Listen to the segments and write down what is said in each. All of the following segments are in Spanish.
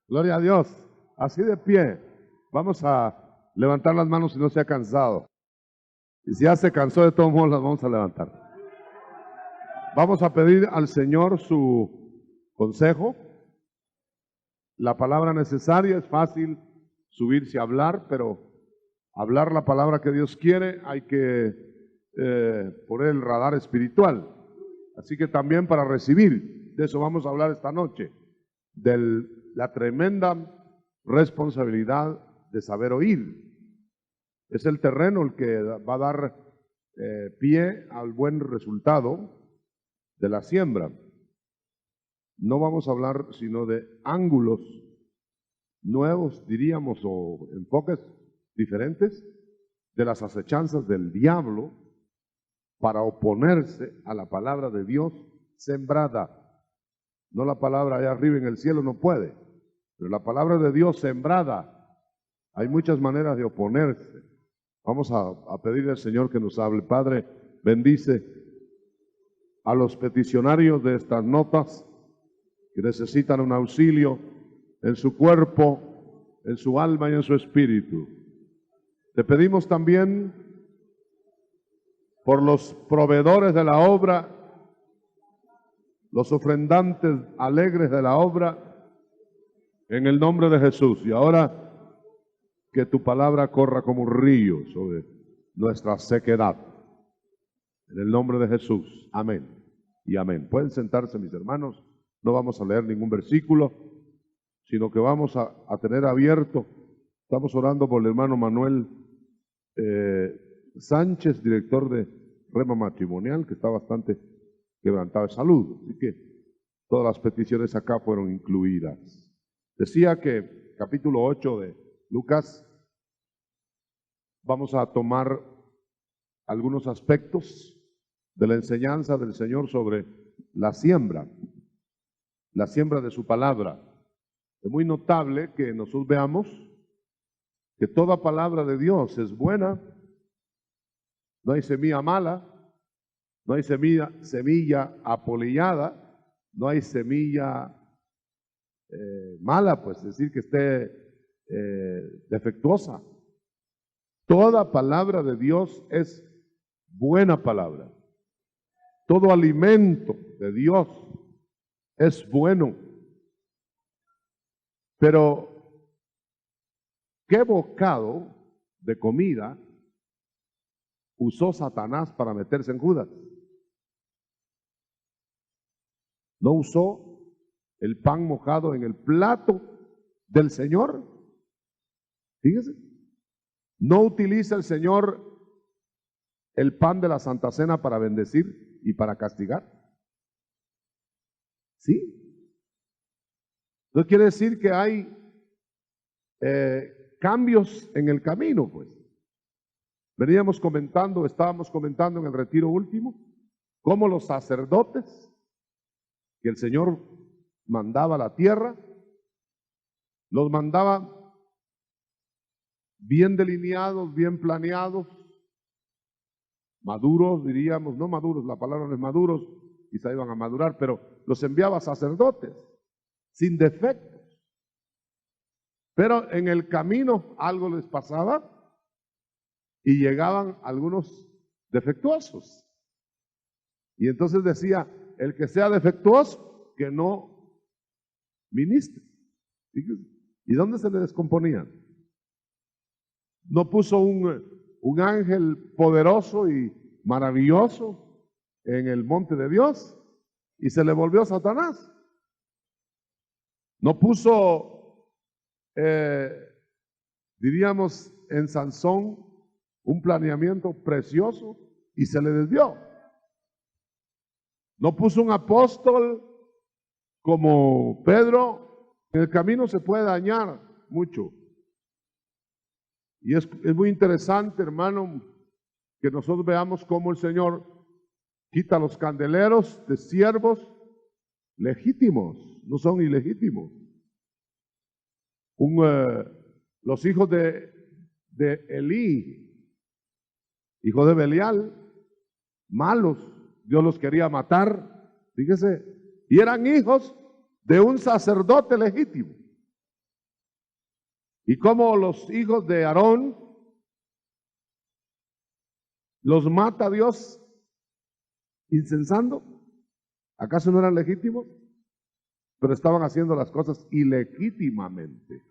Gloria a Dios. Así de pie. Vamos a levantar las manos si no se ha cansado. Y si ya se cansó, de todos modos las vamos a levantar. Vamos a pedir al Señor su consejo. La palabra necesaria, es fácil subirse a hablar, pero hablar la palabra que Dios quiere hay que poner el radar espiritual. Así que también para recibir, de eso vamos a hablar esta noche, de la tremenda responsabilidad de saber oír. Es el terreno el que va a dar pie al buen resultado de la siembra. No vamos a hablar sino de ángulos nuevos, diríamos, o enfoques diferentes de las acechanzas del diablo para oponerse a la palabra de Dios sembrada. No la palabra allá arriba en el cielo, no puede, pero la palabra de Dios sembrada. Hay muchas maneras de oponerse. Vamos a pedirle al Señor que nos hable. Padre, bendice a los peticionarios de estas notas que necesitan un auxilio en su cuerpo, en su alma y en su espíritu. Te pedimos también por los proveedores de la obra, los ofrendantes alegres de la obra, en el nombre de Jesús. Y ahora que tu palabra corra como un río sobre nuestra sequedad. En el nombre de Jesús. Amén y amén. Pueden sentarse, mis hermanos. No vamos a leer ningún versículo, sino que vamos a tener abierto. Estamos orando por el hermano Manuel Sánchez, director de Rema Matrimonial, que está bastante quebrantado de salud. Así que todas las peticiones acá fueron incluidas. Decía que capítulo 8 de Lucas, vamos a tomar algunos aspectos de la enseñanza del Señor sobre la siembra de su palabra. Es muy notable que nosotros veamos que toda palabra de Dios es buena, no hay semilla mala, no hay semilla apolillada, no hay semilla mala, pues decir que esté defectuosa. Toda palabra de Dios es buena palabra. Todo alimento de Dios es bueno. Pero, ¿qué bocado de comida usó Satanás para meterse en Judas? ¿No usó el pan mojado en el plato del Señor? Fíjese. ¿No utiliza el Señor el pan de la Santa Cena para bendecir y para castigar? ¿Sí? Eso quiere decir que hay cambios en el camino, pues. Estábamos comentando en el retiro último, cómo los sacerdotes que el Señor mandaba a la tierra, los mandaba bien delineados, bien planeados, maduros, diríamos, no maduros, la palabra no es maduros, quizá iban a madurar, pero los enviaba sacerdotes, sin defectos. Pero en el camino algo les pasaba y llegaban algunos defectuosos. Y entonces decía, el que sea defectuoso, que no ministre. ¿Y dónde se le descomponían? No puso un ángel poderoso y maravilloso en el monte de Dios y se le volvió Satanás. No puso, diríamos, en Sansón un planeamiento precioso y se le desvió. No puso un apóstol como Pedro. En el camino se puede dañar mucho. Y es muy interesante, hermano, que nosotros veamos cómo el Señor quita los candeleros de siervos legítimos, no son ilegítimos. Los hijos de Elí, hijo de Belial, malos, Dios los quería matar, fíjese, y eran hijos de un sacerdote legítimo. y cómo los hijos de Aarón los mata Dios incensando. ¿Acaso no eran legítimos? Pero estaban haciendo las cosas ilegítimamente.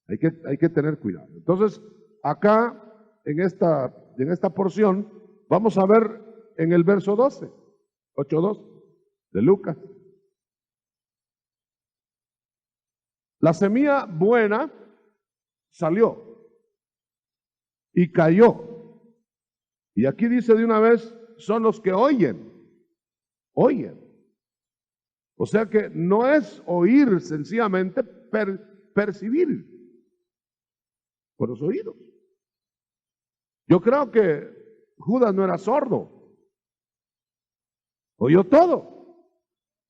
Hay que tener cuidado. Entonces, acá, en esta porción, vamos a ver en el verso 12, 8:2 de Lucas. La semilla buena salió y cayó. Y aquí dice de una vez, son los que oyen. Oyen. O sea que no es oír sencillamente, percibir por los oídos. Yo creo que Judas no era sordo. Oyó todo.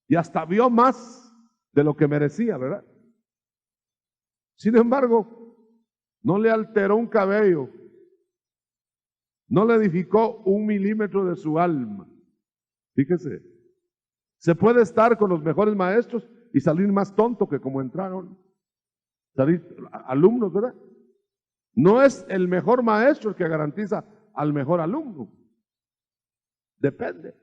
Y hasta vio más de lo que merecía, ¿verdad? Sin embargo, no le alteró un cabello. No le edificó 1 milímetro de su alma. Fíjese. Se puede estar con los mejores maestros y salir más tonto que como entraron. Salir alumnos, ¿verdad? No es el mejor maestro el que garantiza al mejor alumno. Depende.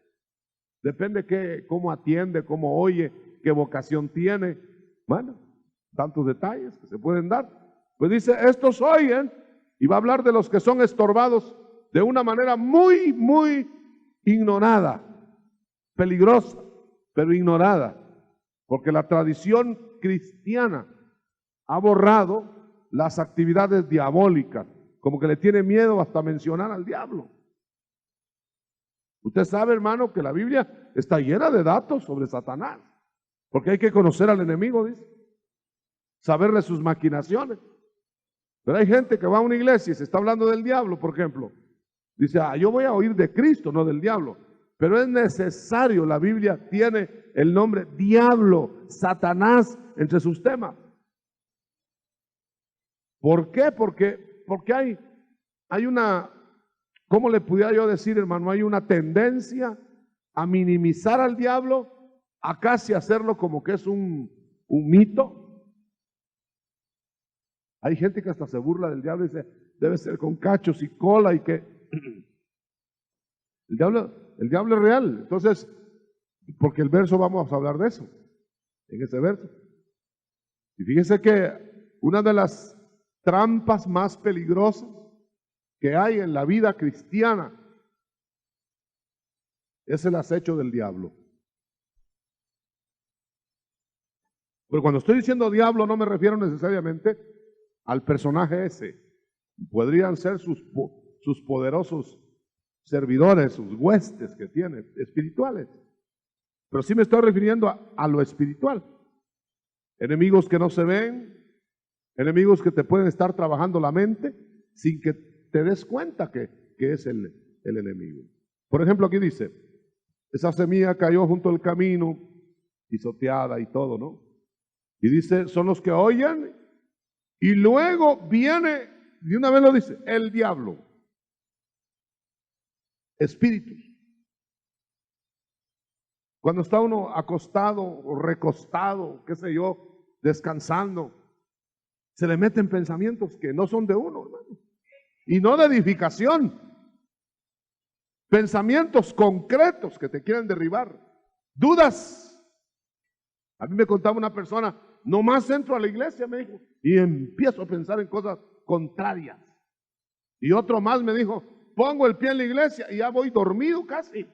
Depende cómo atiende, cómo oye, qué vocación tiene. Bueno, tantos detalles que se pueden dar. Pues dice, estos oyen, y va a hablar de los que son estorbados de una manera muy, muy ignorada, peligrosa, pero ignorada, porque la tradición cristiana ha borrado las actividades diabólicas, como que le tiene miedo hasta mencionar al diablo. Usted sabe, hermano, que la Biblia está llena de datos sobre Satanás, porque hay que conocer al enemigo, dice, saberle sus maquinaciones. Pero hay gente que va a una iglesia y se está hablando del diablo, por ejemplo. Dice, yo voy a oír de Cristo, no del diablo. Pero es necesario, la Biblia tiene el nombre diablo, Satanás, entre sus temas. ¿Por qué? Porque hay una, ¿cómo le pudiera yo decir, hermano? Hay una tendencia a minimizar al diablo, a casi hacerlo como que es un mito. Hay gente que hasta se burla del diablo y dice, debe ser con cachos y cola y que el diablo es real. Entonces, porque el verso vamos a hablar de eso, en ese verso. Y fíjese que una de las trampas más peligrosas que hay en la vida cristiana es el acecho del diablo. Pero cuando estoy diciendo diablo no me refiero necesariamente al personaje ese. Podrían ser sus poderosos servidores, sus huestes que tiene, espirituales. Pero sí me estoy refiriendo a lo espiritual. Enemigos que no se ven, enemigos que te pueden estar trabajando la mente sin que te des cuenta que es el enemigo. Por ejemplo, aquí dice, esa semilla cayó junto al camino, pisoteada y todo, ¿no? Y dice, son los que oyen, y luego viene, de una vez lo dice, el diablo. Espíritus. Cuando está uno acostado o recostado, qué sé yo, descansando, se le meten pensamientos que no son de uno, hermano, y no de edificación. Pensamientos concretos que te quieren derribar. Dudas. A mí me contaba una persona, nomás entro a la iglesia, me dijo, y empiezo a pensar en cosas contrarias. Y otro más me dijo, pongo el pie en la iglesia y ya voy dormido casi.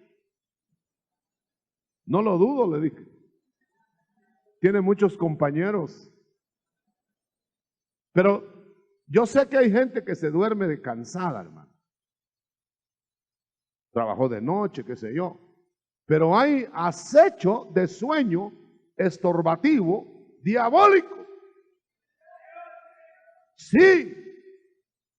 No lo dudo, le dije. Tiene muchos compañeros. Pero yo sé que hay gente que se duerme de cansada, hermano. Trabajó de noche, qué sé yo. Pero hay acecho de sueño estorbativo, diabólico. Sí,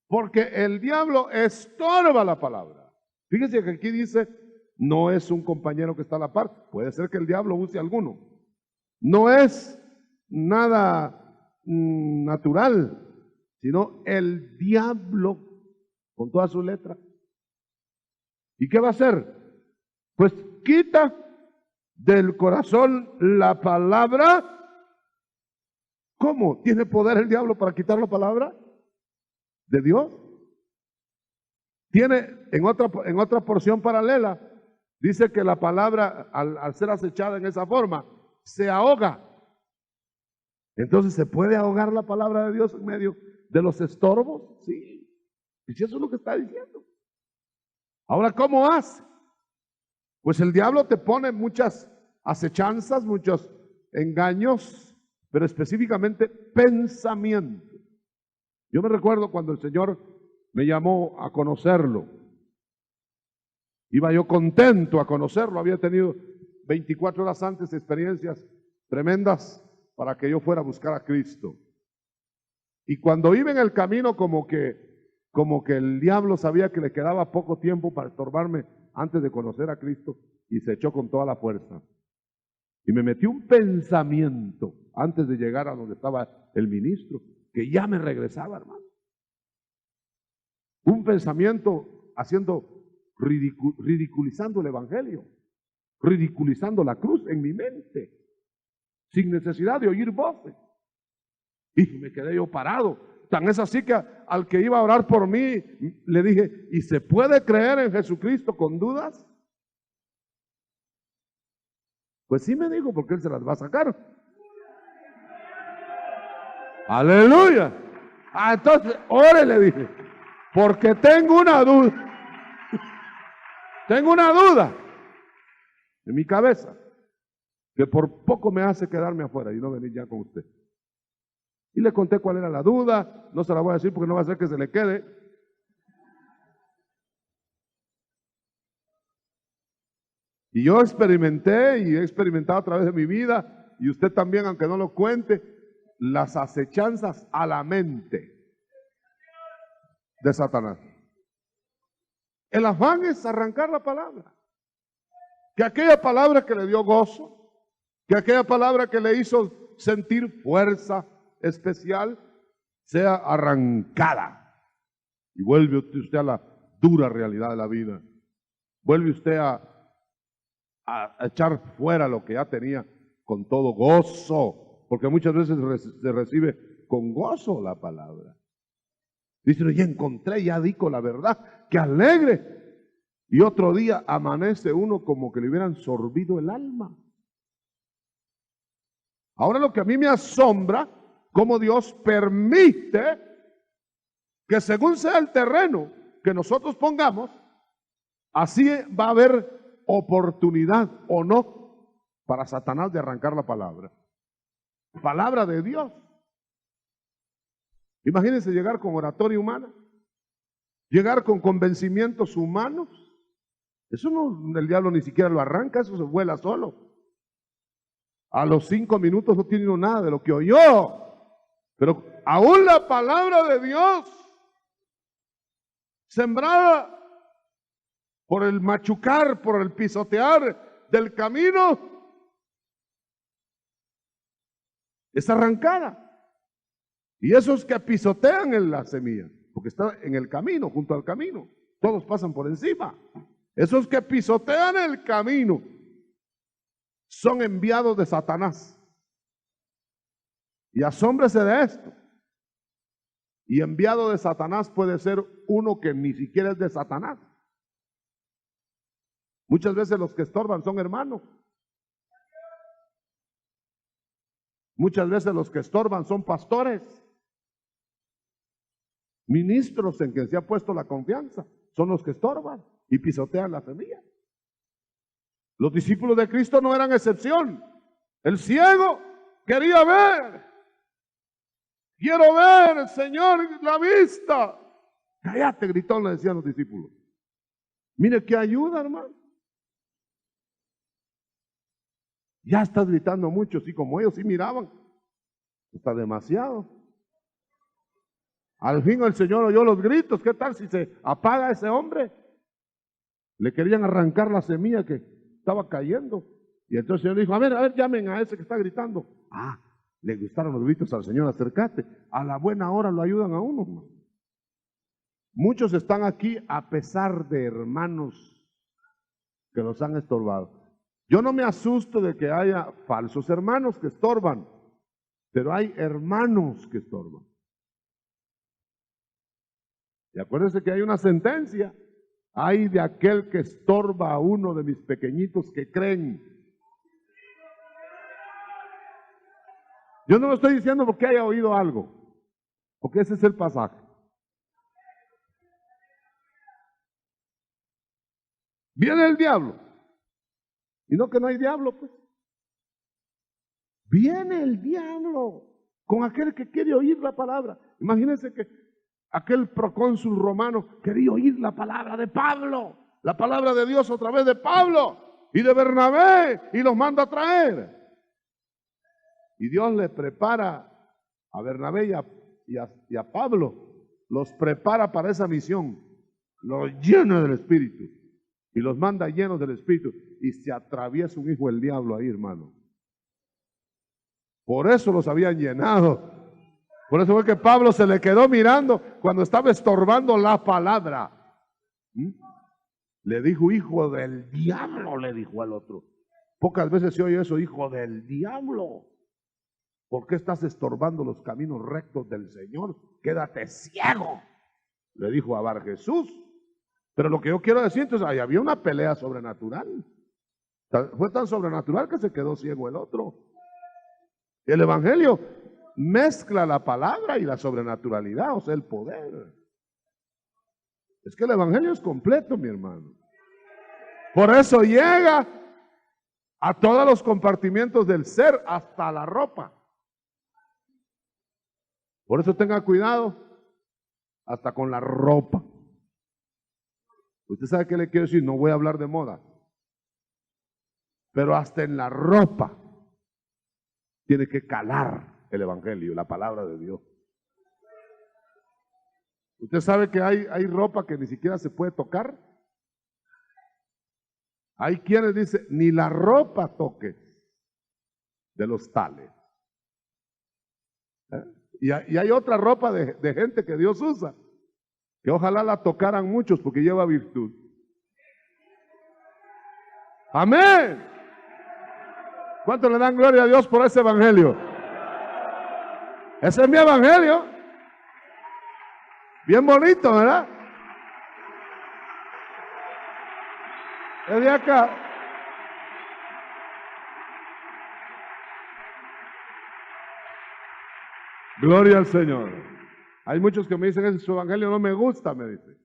porque el diablo estorba la palabra. Fíjese que aquí dice, no es un compañero que está a la par. Puede ser que el diablo use alguno. No es nada natural, sino el diablo con toda su letra. ¿Y qué va a hacer? Pues quita del corazón la palabra ¿Cómo? ¿Tiene poder el diablo para quitar la palabra de Dios? Tiene, en otra porción paralela, dice que la palabra, al ser acechada en esa forma, se ahoga. Entonces, ¿se puede ahogar la palabra de Dios en medio de los estorbos? Sí. Y si eso es lo que está diciendo. Ahora, ¿cómo hace? Pues el diablo te pone muchas acechanzas, muchos engaños, pero específicamente pensamiento. Yo me recuerdo cuando el Señor me llamó a conocerlo. Iba yo contento a conocerlo, había tenido 24 horas antes experiencias tremendas para que yo fuera a buscar a Cristo. Y cuando iba en el camino como que el diablo sabía que le quedaba poco tiempo para estorbarme antes de conocer a Cristo y se echó con toda la fuerza. Y me metió un pensamiento antes de llegar a donde estaba el ministro, que ya me regresaba, hermano. Un pensamiento ridiculizando el evangelio, ridiculizando la cruz en mi mente, sin necesidad de oír voces. Y me quedé yo parado. Tan es así que al que iba a orar por mí, le dije, ¿y se puede creer en Jesucristo con dudas? Pues sí me dijo, porque él se las va a sacar. Aleluya. Entonces, ore, le dije, porque tengo una duda. Tengo una duda en mi cabeza, que por poco me hace quedarme afuera y no venir ya con usted. Y le conté cuál era la duda, no se la voy a decir porque no va a hacer que se le quede. Y yo experimenté y he experimentado a través de mi vida, y usted también, aunque no lo cuente, las acechanzas a la mente de Satanás. El afán es arrancar la palabra. Que aquella palabra que le dio gozo, que aquella palabra que le hizo sentir fuerza especial, sea arrancada. Y vuelve usted a la dura realidad de la vida. Vuelve usted a echar fuera lo que ya tenía con todo gozo. Porque muchas veces se recibe con gozo la palabra. Dice, ya encontré, ya di con la verdad, qué alegre. Y otro día amanece uno como que le hubieran sorbido el alma. Ahora lo que a mí me asombra, cómo Dios permite que según sea el terreno que nosotros pongamos, así va a haber oportunidad o no para Satanás de arrancar la palabra. Palabra de Dios. Imagínense llegar con oratoria humana, llegar con convencimientos humanos. Eso no, el diablo ni siquiera lo arranca, eso se vuela solo. A los 5 minutos no tiene nada de lo que oyó. Pero aún la palabra de Dios, sembrada por el machucar, por el pisotear del camino, es arrancada. Y esos que pisotean en la semilla, porque está en el camino, junto al camino, todos pasan por encima. Esos que pisotean el camino son enviados de Satanás. Y asómbrese de esto. Y enviado de Satanás puede ser uno que ni siquiera es de Satanás. Muchas veces los que estorban son hermanos. Muchas veces los que estorban son pastores, ministros en quien se ha puesto la confianza. Son los que estorban y pisotean la semilla. Los discípulos de Cristo no eran excepción. El ciego quería ver. Quiero ver, Señor, la vista. Cállate, gritó, le decían los discípulos. Mire qué ayuda, hermano. Ya estás gritando mucho, sí, como ellos sí miraban. Está demasiado. Al fin el Señor oyó los gritos. ¿Qué tal si se apaga ese hombre? Le querían arrancar la semilla que estaba cayendo. Y entonces el Señor dijo, a ver, llamen a ese que está gritando. Le gustaron los gritos al Señor, acércate. A la buena hora lo ayudan a uno, hermano. Muchos están aquí a pesar de hermanos que los han estorbado. Yo no me asusto de que haya falsos hermanos que estorban. Pero hay hermanos que estorban. Y acuérdense que hay una sentencia. Hay de aquel que estorba a uno de mis pequeñitos que creen. Yo no lo estoy diciendo porque haya oído algo, porque ese es el pasaje. Viene el diablo. Y no que no hay diablo, pues. Viene el diablo con aquel que quiere oír la palabra. Imagínense que aquel procónsul romano quería oír la palabra de Pablo, la palabra de Dios a través de Pablo y de Bernabé, y los manda a traer. Y Dios le prepara a Bernabé y a Pablo, los prepara para esa misión, los llena del Espíritu y los manda llenos del Espíritu, y se atraviesa un hijo del diablo ahí, hermano. Por eso los habían llenado. Por eso fue que Pablo se le quedó mirando cuando estaba estorbando la palabra. Le dijo, hijo del diablo, le dijo al otro. Pocas veces se oye eso, hijo del diablo. ¿Por qué estás estorbando los caminos rectos del Señor? Quédate ciego, le dijo a Bar Jesús. Pero lo que yo quiero decir, entonces, ahí había una pelea sobrenatural. Fue tan sobrenatural que se quedó ciego el otro. El Evangelio mezcla la palabra y la sobrenaturalidad, o sea, el poder. Es que el Evangelio es completo, mi hermano. Por eso llega a todos los compartimientos del ser, hasta la ropa. Por eso tenga cuidado hasta con la ropa. Usted sabe qué le quiero decir, no voy a hablar de moda, pero hasta en la ropa tiene que calar el Evangelio, la palabra de Dios. Usted sabe que hay ropa que ni siquiera se puede tocar. Hay quienes dicen, ni la ropa toques de los tales. Y hay otra ropa de gente que Dios usa, que ojalá la tocaran muchos porque lleva virtud. Amén. ¿Cuánto le dan gloria a Dios por ese Evangelio? Ese es mi Evangelio. Bien bonito, ¿verdad? Es de acá. Gloria al Señor. Hay muchos que me dicen, ese su Evangelio no me gusta, me dice.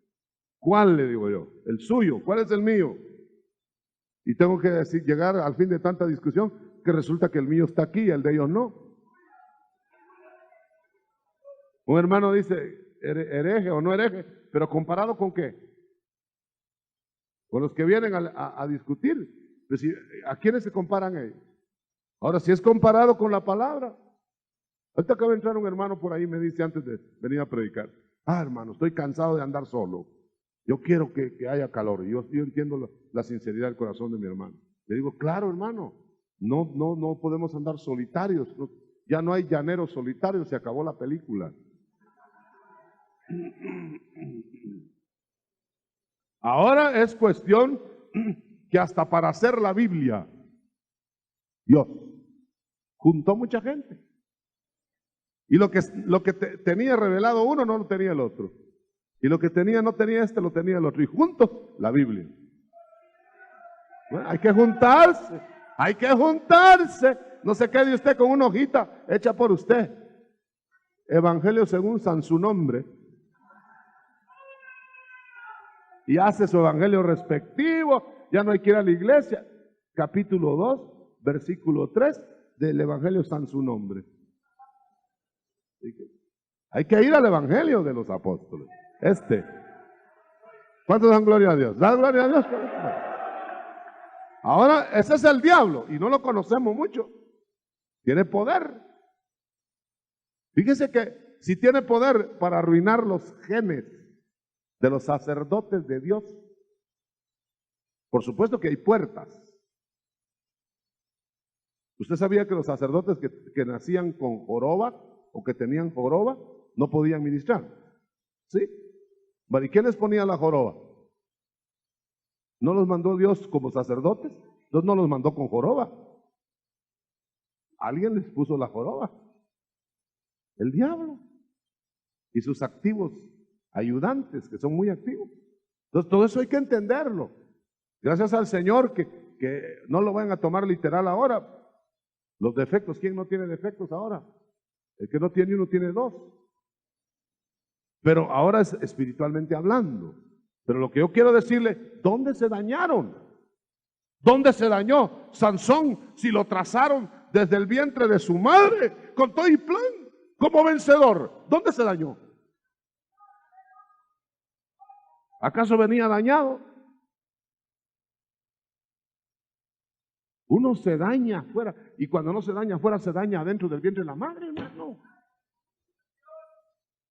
¿Cuál? Le digo yo. El suyo. ¿Cuál es el mío? Y tengo que decir, llegar al fin de tanta discusión, que resulta que el mío está aquí y el de ellos no. Un hermano dice, hereje o no hereje, pero ¿comparado con qué? Con los que vienen a discutir. Es decir, ¿a quiénes se comparan ellos? Ahora, si es comparado con la palabra. Ahorita acaba de entrar un hermano por ahí y me dice antes de venir a predicar, hermano, estoy cansado de andar solo. Yo quiero que haya calor. Yo entiendo la sinceridad del corazón de mi hermano. Le digo, claro, hermano, no podemos andar solitarios. Ya no hay llaneros solitarios, se acabó la película. Ahora es cuestión que hasta para hacer la Biblia, Dios juntó mucha gente. Y lo que tenía revelado uno no lo tenía el otro. Y lo que no tenía este, lo tenía el otro. Y juntos, la Biblia. Bueno, hay que juntarse. Hay que juntarse. No se quede usted con una hojita hecha por usted. Evangelio según San su nombre. Y hace su evangelio respectivo. Ya no hay que ir a la iglesia. Capítulo 2, versículo 3 del Evangelio San su nombre. Hay que ir al Evangelio de los apóstoles. ¿Cuántos dan gloria a Dios? ¿Dan gloria a Dios? Ahora, ese es el diablo y no lo conocemos mucho. Tiene poder. Fíjese que si tiene poder para arruinar los genes de los sacerdotes de Dios, por supuesto que hay puertas. ¿Usted sabía que los sacerdotes que nacían con joroba o que tenían joroba no podían ministrar? ¿Sí? ¿Y quién les ponía la joroba? ¿No los mandó Dios como sacerdotes? Dios no los mandó con joroba. Alguien les puso la joroba. El diablo y sus activos ayudantes, que son muy activos. Entonces todo eso hay que entenderlo. Gracias al Señor que no lo van a tomar literal ahora. Los defectos, ¿quién no tiene defectos ahora? El que no tiene uno tiene dos. Pero ahora es espiritualmente hablando. Pero lo que yo quiero decirle, ¿dónde se dañaron? ¿Dónde se dañó? Sansón, si lo trazaron desde el vientre de su madre, con todo y plan, como vencedor, ¿dónde se dañó? ¿Acaso venía dañado? Uno se daña afuera, y cuando no se daña afuera, se daña adentro del vientre de la madre, hermano.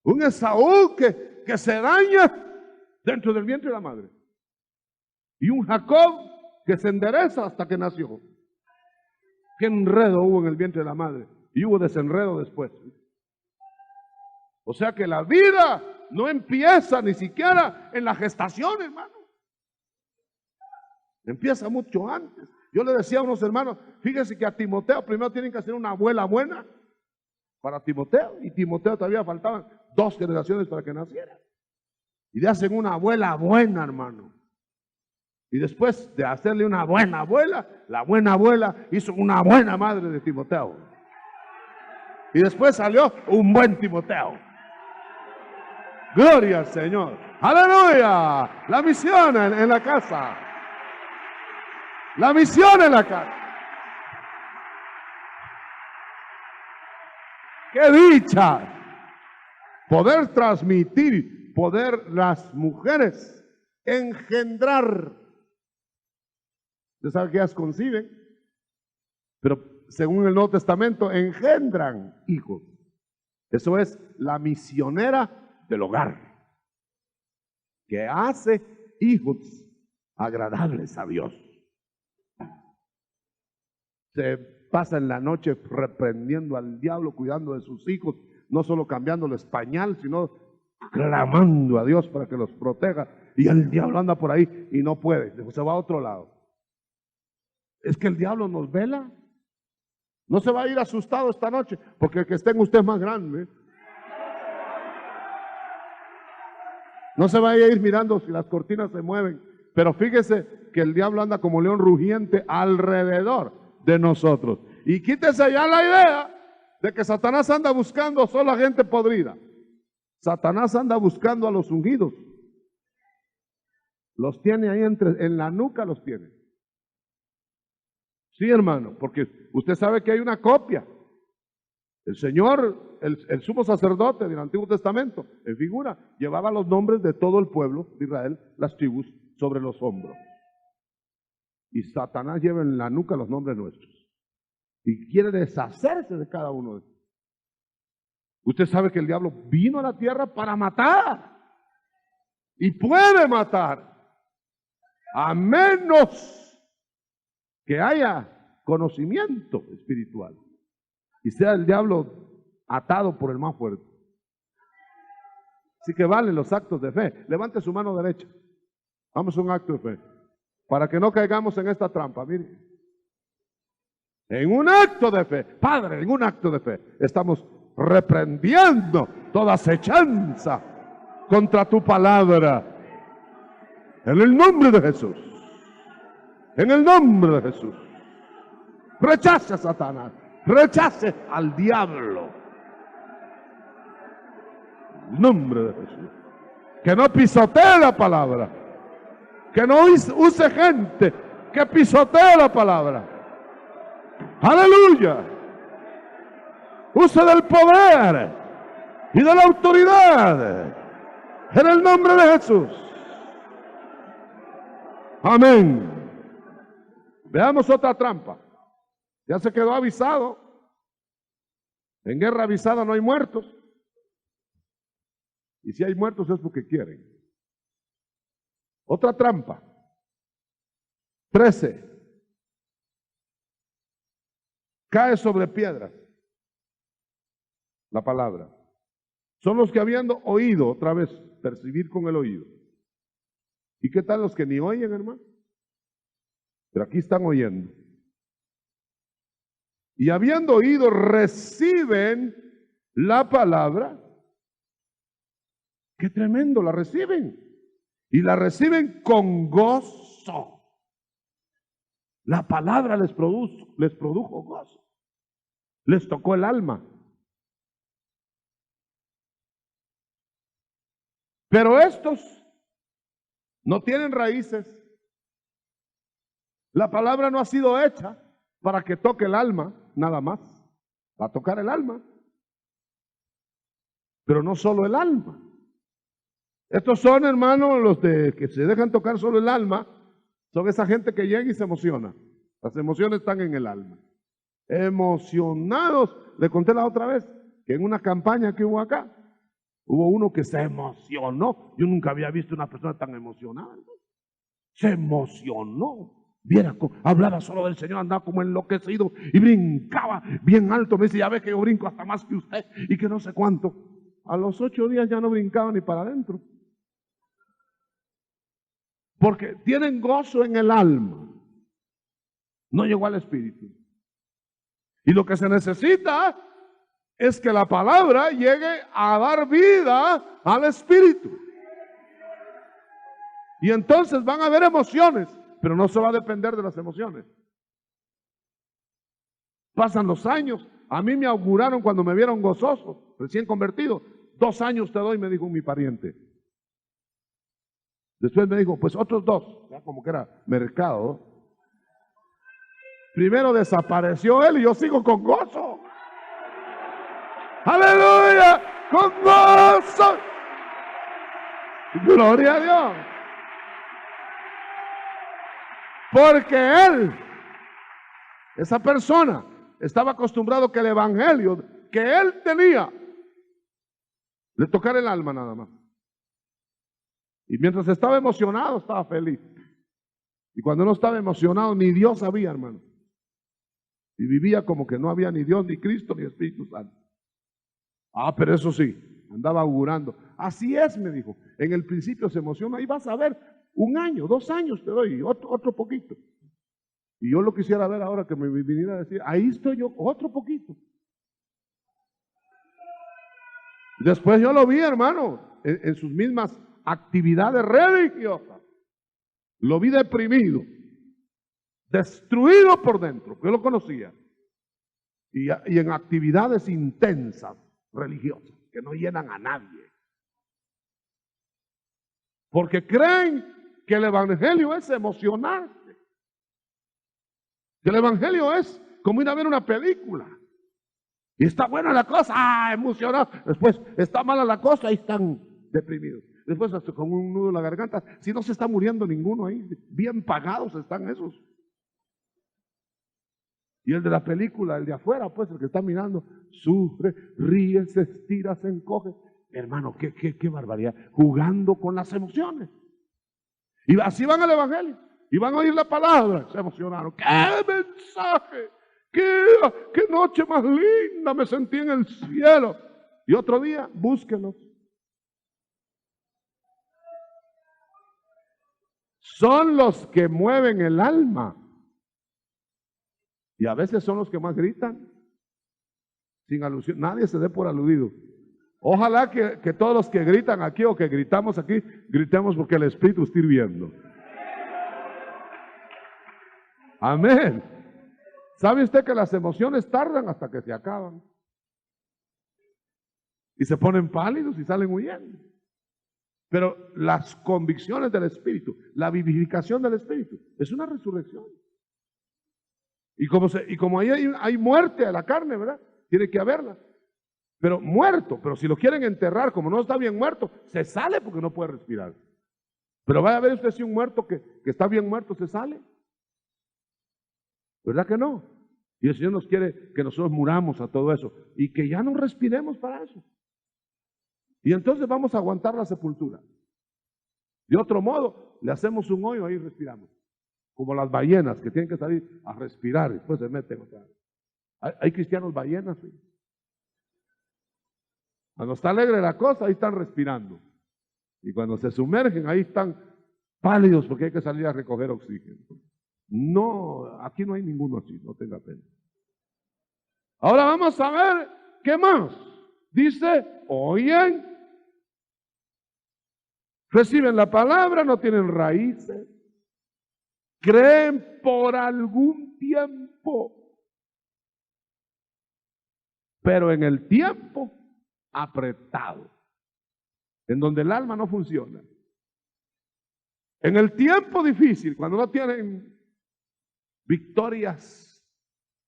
Un Esaú que se daña dentro del vientre de la madre. Y un Jacob que se endereza hasta que nació. Qué enredo hubo en el vientre de la madre. Y hubo desenredo después. O sea que la vida no empieza ni siquiera en la gestación, hermano. Empieza mucho antes. Yo le decía a unos hermanos, fíjense que a Timoteo primero tienen que hacer una abuela buena para Timoteo. Y Timoteo todavía faltaban 2 generaciones para que naciera. Y le hacen una abuela buena, hermano. Y después de hacerle una buena abuela, la buena abuela hizo una buena madre de Timoteo. Y después salió un buen Timoteo. Gloria al Señor. Aleluya. La misión en la casa. La misión en la casa. ¡Qué dicha! Poder transmitir, poder las mujeres engendrar. Usted sabe que ellas conciben, pero según el Nuevo Testamento engendran hijos. Eso es la misionera del hogar, que hace hijos agradables a Dios. Se pasa en la noche reprendiendo al diablo, cuidando de sus hijos, no solo cambiándole pañal, sino clamando a Dios para que los proteja. Y el diablo anda por ahí y no puede, se va a otro lado. Es que el diablo nos vela. No se va a ir asustado esta noche, porque el que esté en usted es más grande. No se vaya a ir mirando si las cortinas se mueven, pero fíjese que el diablo anda como león rugiente alrededor de nosotros. Y quítese ya la idea de que Satanás anda buscando solo a gente podrida. Satanás anda buscando a los ungidos. Los tiene ahí en la nuca, los tiene. Sí, hermano, porque usted sabe que hay una copia. El Señor, el sumo sacerdote del Antiguo Testamento, en figura, llevaba los nombres de todo el pueblo de Israel, las tribus, sobre los hombros. Y Satanás lleva en la nuca los nombres nuestros. Y quiere deshacerse de cada uno de ellos. Usted sabe que el diablo vino a la tierra para matar. Y puede matar. A menos que haya conocimiento espiritual y sea el diablo atado por el más fuerte. Así que valen los actos de fe. Levante su mano derecha. Vamos a un acto de fe para que no caigamos en esta trampa. Mire, en un acto de fe, Padre, en un acto de fe estamos reprendiendo toda acechanza contra tu palabra en el nombre de Jesús. En el nombre de Jesús. Rechace a Satanás. Rechace al diablo. En el nombre de Jesús. Que no pisotee la palabra. Que no use gente que pisotee la palabra. Aleluya. Use del poder y de la autoridad. En el nombre de Jesús. Amén. Veamos otra trampa. Ya se quedó avisado. En guerra avisada no hay muertos. Y si hay muertos es porque quieren. Otra trampa. 13. Cae sobre piedras. La palabra. Son los que habiendo oído, otra vez, percibir con el oído. ¿Y qué tal los que ni oyen, hermano? Pero aquí están oyendo. Y habiendo oído, reciben la palabra, qué tremendo, la reciben. Y la reciben con gozo. La palabra les produjo gozo. Les tocó el alma. Pero estos no tienen raíces. La palabra no ha sido hecha para que toque el alma, nada más. Va a tocar el alma. Pero no solo el alma. Estos son, hermanos, los que se dejan tocar solo el alma. Son esa gente que llega y se emociona. Las emociones están en el alma. Emocionados. Le conté la otra vez que en una campaña que hubo acá, hubo uno que se emocionó. Yo nunca había visto una persona tan emocionada. Se emocionó. Viera, hablaba solo del Señor, andaba como enloquecido y brincaba bien alto. Me dice, ya ve que yo brinco hasta más que usted y que no sé cuánto. A los 8 días ya no brincaba ni para adentro. Porque tienen gozo en el alma. No llegó al espíritu. Y lo que se necesita es que la palabra llegue a dar vida al espíritu. Y entonces van a haber emociones, pero no se va a depender de las emociones. Pasan los años. A mí me auguraron cuando me vieron gozoso, recién convertido. 2 años te doy, me dijo mi pariente. Después me dijo, pues otros 2, ya como que era mercado. Primero desapareció él y yo sigo con gozo. ¡Aleluya! ¡Con gozo! ¡Gloria a Dios! Porque él, esa persona, estaba acostumbrado que el evangelio que él tenía le tocara el alma nada más. Y mientras estaba emocionado, estaba feliz. Y cuando no estaba emocionado, ni Dios sabía, hermano. Y vivía como que no había ni Dios, ni Cristo, ni Espíritu Santo. Ah, pero eso sí, andaba augurando. Así es, me dijo. En el principio se emociona y vas a ver, 1 año, 2 años te doy, otro poquito. Y yo lo quisiera ver ahora que me viniera a decir, ahí estoy yo, otro poquito. Después yo lo vi, hermano, en sus mismas actividades religiosas. Lo vi deprimido, destruido por dentro, yo lo conocía. Y en actividades intensas, religiosas, que no llenan a nadie. Porque creen que el evangelio es emocionarse. Que el evangelio es como ir a ver una película. Y está buena la cosa, emocionado. Después está mala la cosa, ahí están deprimidos. Después hasta con un nudo en la garganta, si no se está muriendo ninguno ahí, bien pagados están esos. Y el de la película, el de afuera, pues el que está mirando, sufre, ríe, se estira, se encoge. Hermano, qué barbaridad, jugando con las emociones. Y así van al evangelio, y van a oír la palabra, se emocionaron. ¡Qué mensaje! ¡Qué noche más linda! Me sentí en el cielo. Y otro día, búsquenlos. Son los que mueven el alma. Y a veces son los que más gritan. Sin alusión. Nadie se dé por aludido. Ojalá que todos los que gritan aquí o que gritamos aquí, gritemos porque el Espíritu está hirviendo. Amén. ¿Sabe usted que las emociones tardan hasta que se acaban? Y se ponen pálidos y salen huyendo. Pero las convicciones del Espíritu, la vivificación del Espíritu, es una resurrección. Y como ahí hay muerte a la carne, ¿verdad? Tiene que haberla. Pero muerto, pero si lo quieren enterrar, como no está bien muerto, se sale porque no puede respirar. Pero vaya a ver usted si un muerto que está bien muerto se sale. ¿Verdad que no? Y el Señor nos quiere que nosotros muramos a todo eso y que ya no respiremos para eso. Y entonces vamos a aguantar la sepultura. De otro modo, le hacemos un hoyo ahí y respiramos. Como las ballenas que tienen que salir a respirar y después se meten otra vez. Hay cristianos ballenas, ¿sí? Cuando está alegre la cosa, ahí están respirando. Y cuando se sumergen, ahí están pálidos porque hay que salir a recoger oxígeno. No, aquí no hay ninguno así, no tenga pena. Ahora vamos a ver qué más. Dice, oyen, reciben la palabra, no tienen raíces, creen por algún tiempo, pero en el tiempo apretado, en donde el alma no funciona, en el tiempo difícil, cuando no tienen victorias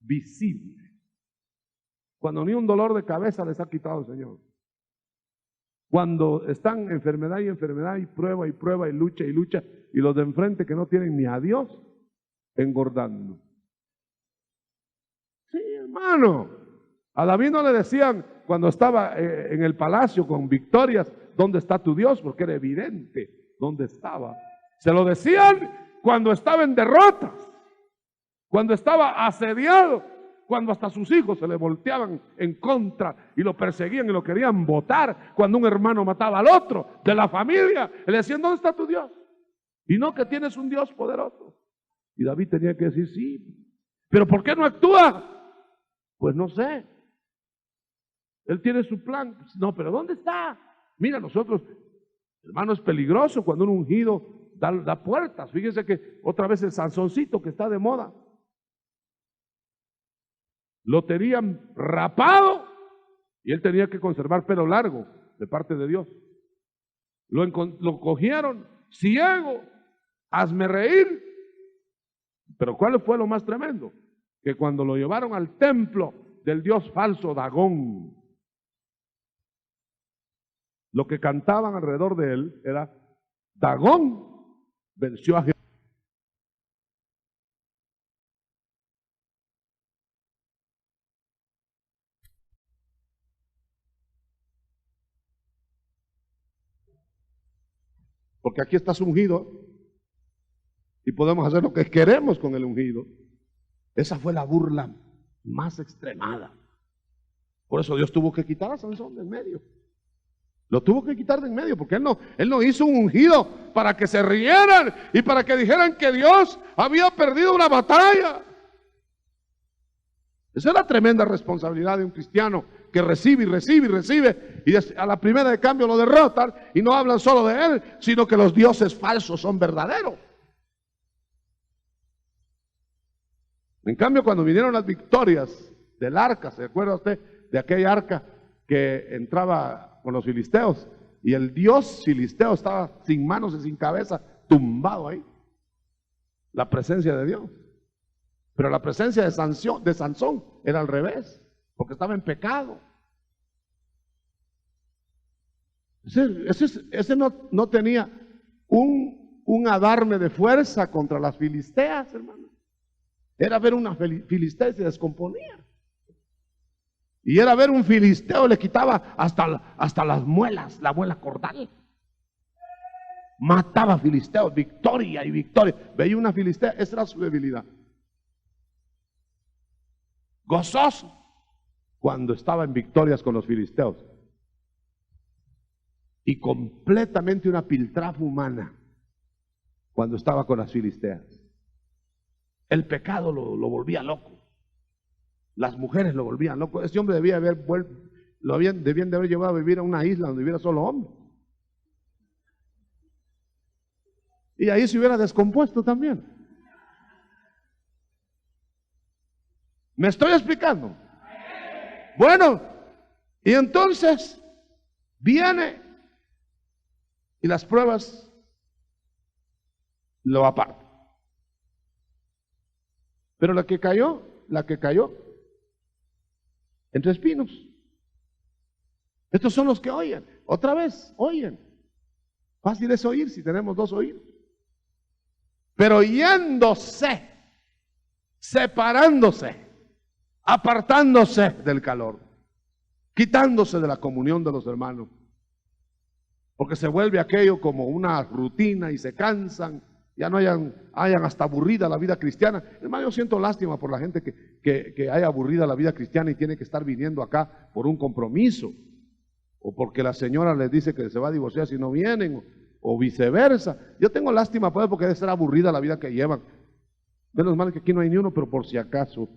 visibles, cuando ni un dolor de cabeza les ha quitado el Señor, cuando están enfermedad y enfermedad y prueba y lucha, y los de enfrente que no tienen ni a Dios engordando. Sí, hermano. A David no le decían cuando estaba en el palacio con victorias, ¿dónde está tu Dios? Porque era evidente dónde estaba. Se lo decían cuando estaba en derrotas, cuando estaba asediado, cuando hasta sus hijos se le volteaban en contra y lo perseguían y lo querían botar, cuando un hermano mataba al otro de la familia, le decían, ¿dónde está tu Dios? Y no, que tienes un Dios poderoso. Y David tenía que decir, sí, pero ¿por qué no actúa? Pues no sé. Él tiene su plan. No, pero ¿dónde está? Mira, nosotros, hermano, es peligroso cuando un ungido da puertas. Fíjense que otra vez el Sansoncito que está de moda, lo tenían rapado y él tenía que conservar pelo largo de parte de Dios. Lo cogieron ciego, hazme reír. Pero ¿cuál fue lo más tremendo? Que cuando lo llevaron al templo del dios falso Dagón, lo que cantaban alrededor de él era, Dagón venció a Jehová. Porque aquí estás ungido y podemos hacer lo que queremos con el ungido. Esa fue la burla más extremada. Por eso Dios tuvo que quitar a Sansón de en medio. Lo tuvo que quitar de en medio, porque él no hizo un ungido para que se rieran y para que dijeran que Dios había perdido una batalla. Esa es la tremenda responsabilidad de un cristiano que recibe y recibe y recibe, y a la primera de cambio lo derrotan y no hablan solo de él, sino que los dioses falsos son verdaderos. En cambio, cuando vinieron las victorias del arca, ¿se acuerda usted de aquella arca que entraba con los filisteos? Y el dios filisteo estaba sin manos y sin cabeza, tumbado ahí. La presencia de Dios. Pero la presencia de Sansón era al revés, porque estaba en pecado. Ese no tenía un adarme de fuerza contra las filisteas, hermano. Era ver una filistea y se descomponía. Y era ver un filisteo, le quitaba hasta las muelas, la muela cordal. Mataba filisteos, victoria y victoria. Veía una filistea, esa era su debilidad. Gozoso cuando estaba en victorias con los filisteos. Y completamente una piltrafa humana cuando estaba con las filisteas. El pecado lo volvía loco. Las mujeres lo volvían loco. Ese hombre debían de haber llevado a vivir a una isla donde viviera solo hombre. Y ahí se hubiera descompuesto también. ¿Me estoy explicando? Bueno, y entonces viene y las pruebas lo apartan. Pero la que cayó entre espinos. Estos son los que oyen. Otra vez, oyen. Fácil es oír si tenemos dos oídos. Pero yéndose, separándose, apartándose del calor, quitándose de la comunión de los hermanos, porque se vuelve aquello como una rutina y se cansan, ya no hayan hasta aburrida la vida cristiana. Hermano, yo siento lástima por la gente que haya aburrida la vida cristiana y tiene que estar viniendo acá por un compromiso, o porque la señora les dice que se va a divorciar si no vienen, o viceversa. Yo tengo lástima pues, porque debe ser aburrida la vida que llevan. Menos mal que aquí no hay ni uno, pero por si acaso.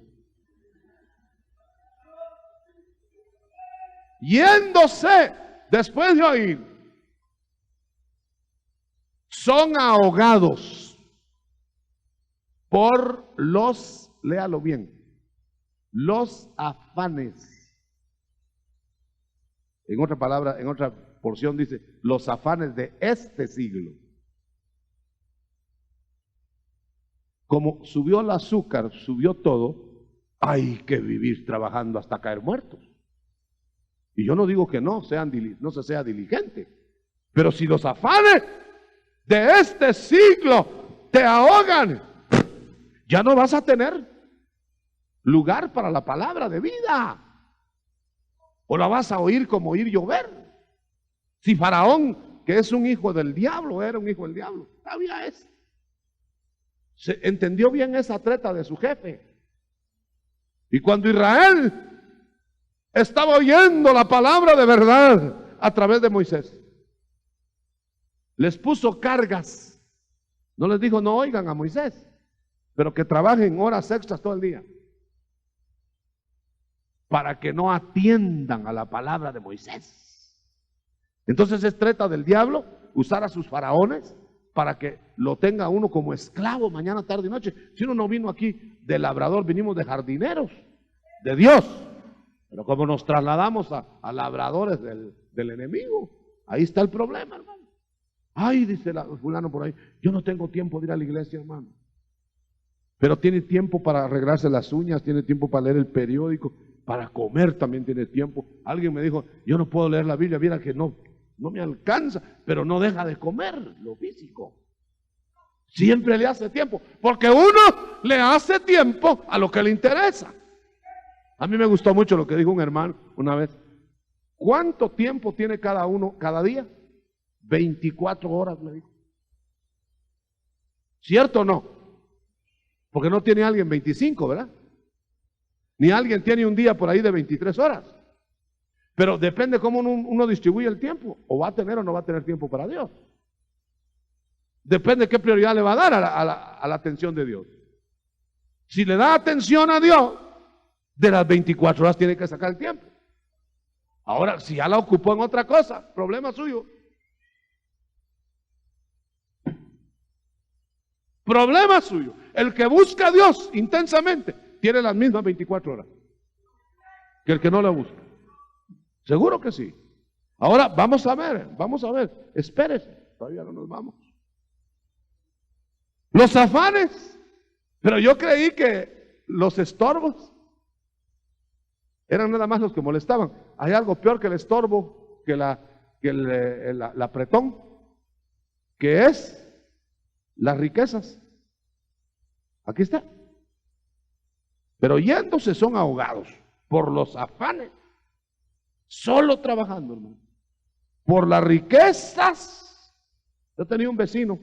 Yéndose después de oír, son ahogados por los, léalo bien, los afanes. En otra palabra, en otra porción dice, los afanes de este siglo. Como subió el azúcar, subió todo, hay que vivir trabajando hasta caer muertos. Y yo no digo que no se sea diligente, pero si los afanes de este siglo te ahogan, ya no vas a tener lugar para la palabra de vida. O la vas a oír como oír llover. Si Faraón, que es un hijo del diablo, era un hijo del diablo, todavía es. Se entendió bien esa treta de su jefe. Y cuando Israel estaba oyendo la palabra de verdad a través de Moisés, les puso cargas. No les dijo no oigan a Moisés, pero que trabajen horas extras todo el día, para que no atiendan a la palabra de Moisés. Entonces es treta del diablo usar a sus faraones para que lo tenga uno como esclavo mañana, tarde y noche. Si uno no vino aquí de labrador, vinimos de jardineros de Dios. Pero como nos trasladamos a labradores del enemigo, ahí está el problema, hermano. Ay, dice fulano por ahí, yo no tengo tiempo de ir a la iglesia, hermano. Pero tiene tiempo para arreglarse las uñas, tiene tiempo para leer el periódico, para comer también tiene tiempo. Alguien me dijo, yo no puedo leer la Biblia, mira que no me alcanza, pero no deja de comer lo físico. Siempre le hace tiempo, porque uno le hace tiempo a lo que le interesa. A mí me gustó mucho lo que dijo un hermano una vez. ¿Cuánto tiempo tiene cada uno cada día? 24 horas, me dijo. ¿Cierto o no? Porque no tiene alguien 25, ¿verdad? Ni alguien tiene un día por ahí de 23 horas. Pero depende cómo uno distribuye el tiempo. O va a tener o no va a tener tiempo para Dios. Depende qué prioridad le va a dar a la atención de Dios. Si le da atención a Dios, de las 24 horas tiene que sacar el tiempo. Ahora, si ya la ocupó en otra cosa, problema suyo. Problema suyo. El que busca a Dios intensamente tiene las mismas 24 horas que el que no la busca. Seguro que sí. Ahora vamos a ver, espérese, todavía no nos vamos. Los afanes, pero yo creí que los estorbos eran nada más los que molestaban. Hay algo peor que el estorbo, que el apretón, que es las riquezas. Aquí está. Pero yéndose son ahogados por los afanes, solo trabajando, hermano, por las riquezas. Yo tenía un vecino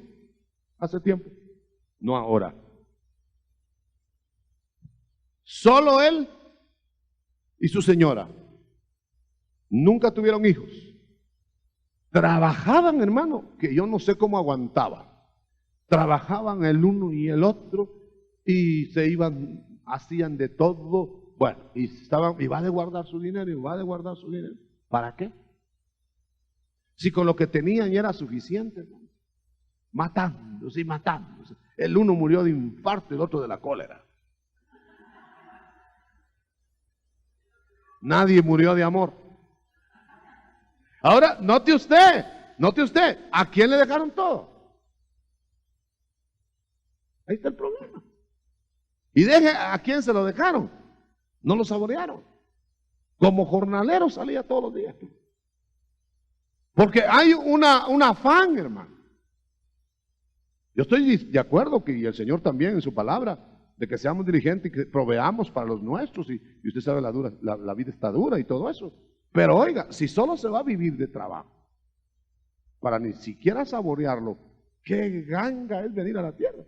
hace tiempo, no ahora. Solo él y su señora nunca tuvieron hijos. Trabajaban, hermano, que yo no sé cómo aguantaba. Trabajaban el uno y el otro y se iban, hacían de todo. Bueno, y va a guardar su dinero, y va a guardar su dinero. ¿Para qué? Si con lo que tenían ya era suficiente, hermano. Matándose y matándose. El uno murió de infarto y el otro de la cólera. Nadie murió de amor. Ahora, note usted, ¿a quién le dejaron todo? Ahí está el problema. Y deje a quién se lo dejaron. No lo saborearon. Como jornalero salía todos los días. Porque hay un afán, hermano. Yo estoy de acuerdo que y el Señor también en su palabra, de que seamos diligentes y que proveamos para los nuestros. Y usted sabe, la vida está dura y todo eso. Pero oiga, si solo se va a vivir de trabajo, para ni siquiera saborearlo, qué ganga es venir a la tierra.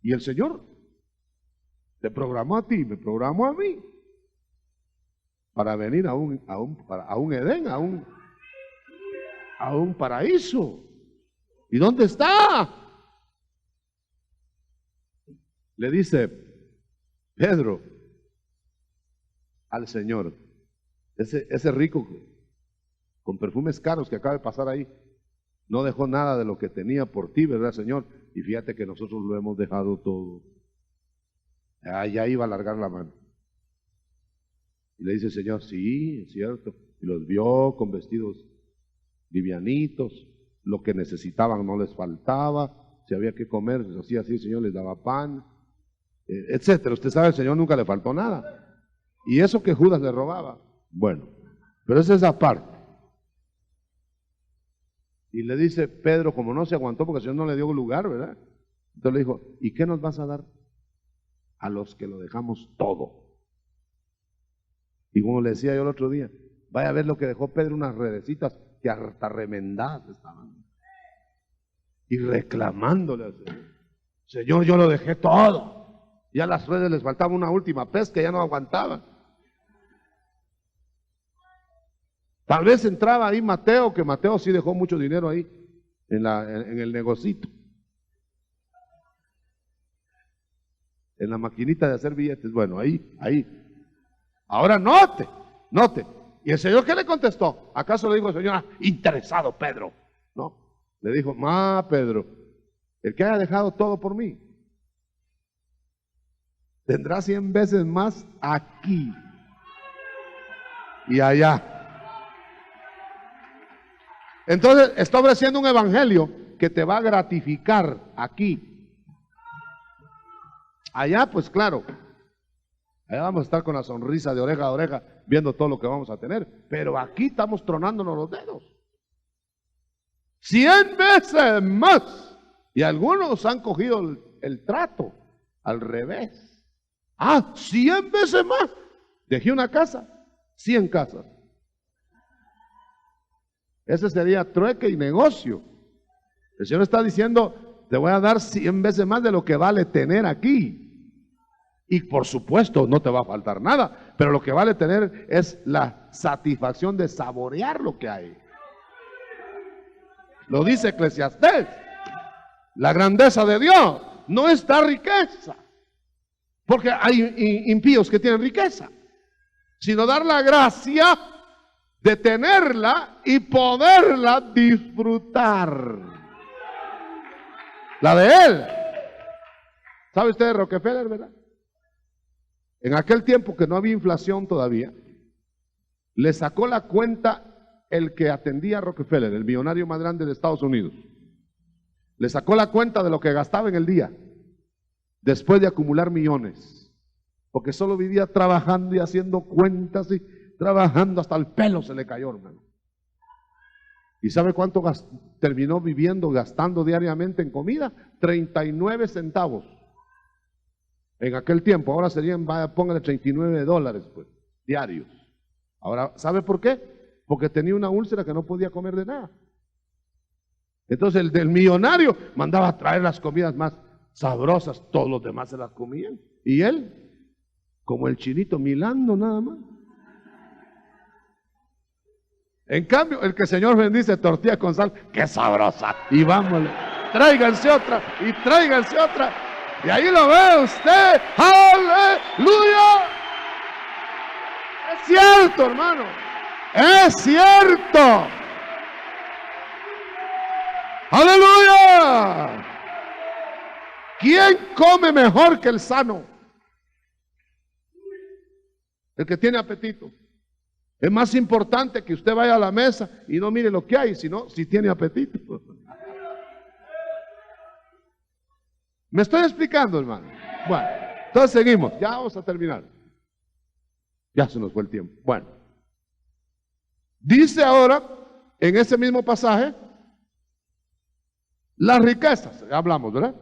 Y el Señor te programó a ti, me programó a mí, para venir a un Edén, a un paraíso. ¿Y dónde está? Le dice Pedro al Señor, Ese rico con perfumes caros que acaba de pasar ahí, no dejó nada de lo que tenía por ti, ¿verdad, Señor? Y fíjate que nosotros lo hemos dejado todo. Ya iba a alargar la mano. Y le dice el Señor, sí, es cierto. Y los vio con vestidos livianitos, lo que necesitaban no les faltaba, si había que comer, les hacía así, el Señor les daba pan, etcétera. Usted sabe, el Señor nunca le faltó nada. Y eso que Judas le robaba, bueno, pero esa es esa parte. Y le dice Pedro, como no se aguantó porque el Señor no le dio lugar, ¿verdad? Entonces le dijo, ¿y qué nos vas a dar? A los que lo dejamos todo. Y como le decía yo el otro día, vaya a ver lo que dejó Pedro, unas redecitas que hasta remendadas estaban. Y reclamándole al Señor, Señor, yo lo dejé todo. Ya a las redes les faltaba una última pesca, ya no aguantaban. Tal vez entraba ahí Mateo, que Mateo sí dejó mucho dinero ahí, en el negocito. En la maquinita de hacer billetes. Bueno, ahí. Ahora note. ¿Y el Señor qué le contestó? ¿Acaso le dijo el Señor, interesado Pedro? No. Le dijo, Pedro, el que haya dejado todo por mí, tendrá 100 veces más aquí y allá. Entonces está ofreciendo un evangelio que te va a gratificar aquí. Allá, pues claro, allá vamos a estar con la sonrisa de oreja a oreja viendo todo lo que vamos a tener, pero aquí estamos tronándonos los dedos. 100 veces más. Y algunos han cogido el trato al revés. 100 veces más. Dejé una casa, 100 casas. Ese sería trueque y negocio. El Señor está diciendo, te voy a dar 100 veces más de lo que vale tener aquí. Y por supuesto no te va a faltar nada, pero lo que vale tener es la satisfacción de saborear lo que hay. Lo dice Eclesiastés. La grandeza de Dios no está riqueza, porque hay impíos que tienen riqueza, sino dar la gracia de tenerla y poderla disfrutar. La de Él. ¿Sabe usted de Rockefeller, verdad? En aquel tiempo que no había inflación todavía, le sacó la cuenta el que atendía a Rockefeller, el millonario más grande de Estados Unidos. Le sacó la cuenta de lo que gastaba en el día, después de acumular millones, porque solo vivía trabajando y haciendo cuentas y trabajando hasta el pelo se le cayó, hermano. ¿Y sabe cuánto terminó gastando diariamente en comida? 39 centavos. En aquel tiempo, ahora serían, póngale $39 pues, diarios. Ahora, ¿sabe por qué? Porque tenía una úlcera que no podía comer de nada. Entonces el del millonario mandaba a traer las comidas más sabrosas, todos los demás se las comían. Y él, como el chinito, milando nada más. En cambio, el que el Señor bendice tortilla con sal, ¡qué sabrosa! Y vámonos, tráiganse otra, y tráiganse otra. Y ahí lo ve usted, ¡aleluya! Es cierto, hermano, es cierto. ¡Aleluya! ¿Quién come mejor que el sano? El que tiene apetito. Es más importante que usted vaya a la mesa y no mire lo que hay, sino si tiene apetito. ¿Me estoy explicando, hermano? Bueno, entonces seguimos. Ya vamos a terminar. Ya se nos fue el tiempo. Bueno. Dice ahora, en ese mismo pasaje, las riquezas. Ya hablamos, ¿verdad?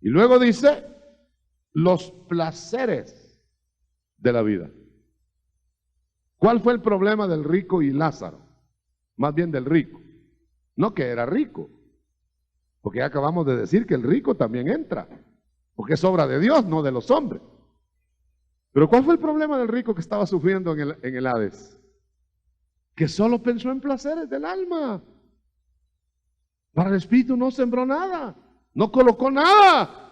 Y luego dice, los placeres de la vida. ¿Cuál fue el problema del rico y Lázaro? Más bien del rico. No que era rico, porque ya acabamos de decir que el rico también entra, porque es obra de Dios, no de los hombres. Pero ¿cuál fue el problema del rico que estaba sufriendo en el Hades? Que solo pensó en placeres del alma. Para el espíritu no sembró nada, no colocó nada.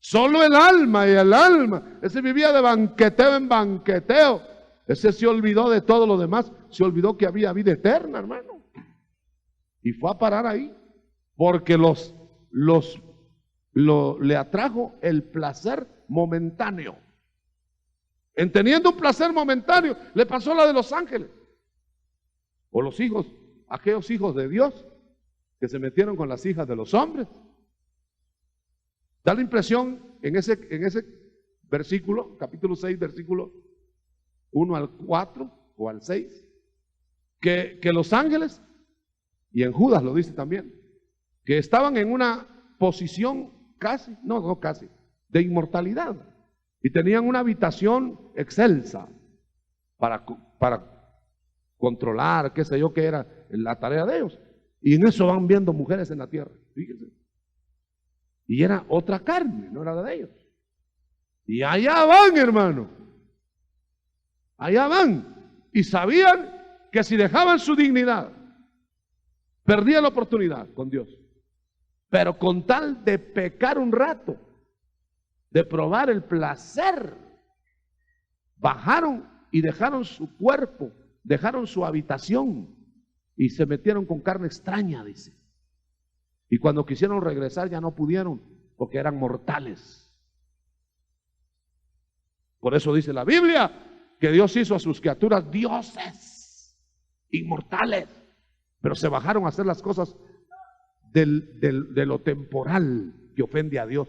Solo el alma y el alma. Ese vivía de banqueteo en banqueteo. Ese se olvidó de todo lo demás, se olvidó que había vida eterna, hermano. Y fue a parar ahí, porque le atrajo el placer momentáneo. En teniendo un placer momentáneo, le pasó la de los ángeles. O los hijos, aquellos hijos de Dios, que se metieron con las hijas de los hombres. Da la impresión en ese versículo, capítulo 6, versículo 1 al 4 o al 6, que los ángeles, y en Judas lo dice también, que estaban en una posición casi, no casi, de inmortalidad, y tenían una habitación excelsa para controlar, qué sé yo, qué era la tarea de ellos. Y en eso van viendo mujeres en la tierra, fíjense. Y era otra carne, no era la de ellos. Y allá van, hermano. Allá van. Y sabían que si dejaban su dignidad, perdían la oportunidad con Dios. Pero con tal de pecar un rato, de probar el placer, bajaron y dejaron su cuerpo, dejaron su habitación y se metieron con carne extraña, dice. Y cuando quisieron regresar ya no pudieron, porque eran mortales. Por eso dice la Biblia que Dios hizo a sus criaturas dioses, inmortales, pero se bajaron a hacer las cosas de lo temporal que ofende a Dios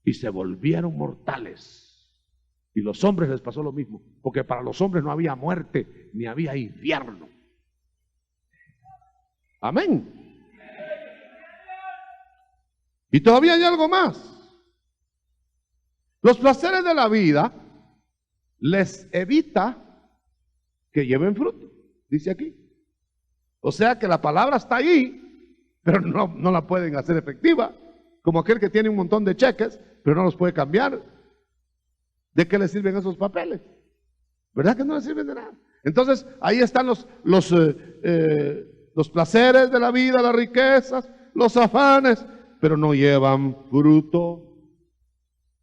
y se volvieron mortales. Y los hombres les pasó lo mismo, porque para los hombres no había muerte ni había infierno. Amén. Y todavía hay algo más. Los placeres de la vida les evita que lleven fruto, dice aquí. O sea que la palabra está ahí, pero no la pueden hacer efectiva, como aquel que tiene un montón de cheques, pero no los puede cambiar. ¿De qué le sirven esos papeles? ¿Verdad que no le sirven de nada? Entonces ahí están los placeres de la vida, las riquezas, los afanes, pero no llevan fruto.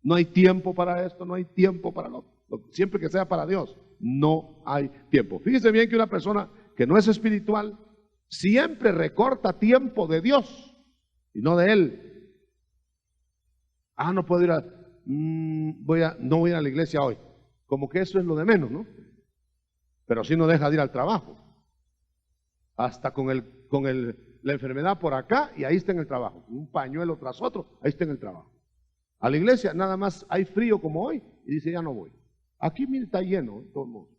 No hay tiempo para esto, no hay tiempo para siempre que sea para Dios, no hay tiempo. Fíjese bien que una persona que no es espiritual siempre recorta tiempo de Dios y no de él. No puedo ir no voy a ir a la iglesia hoy. Como que eso es lo de menos, ¿no? Pero sí no deja de ir al trabajo. Hasta con la enfermedad por acá y ahí está en el trabajo. Un pañuelo tras otro, ahí está en el trabajo. A la iglesia nada más hay frío como hoy y dice ya no voy. Aquí mire, está lleno, de todos modos.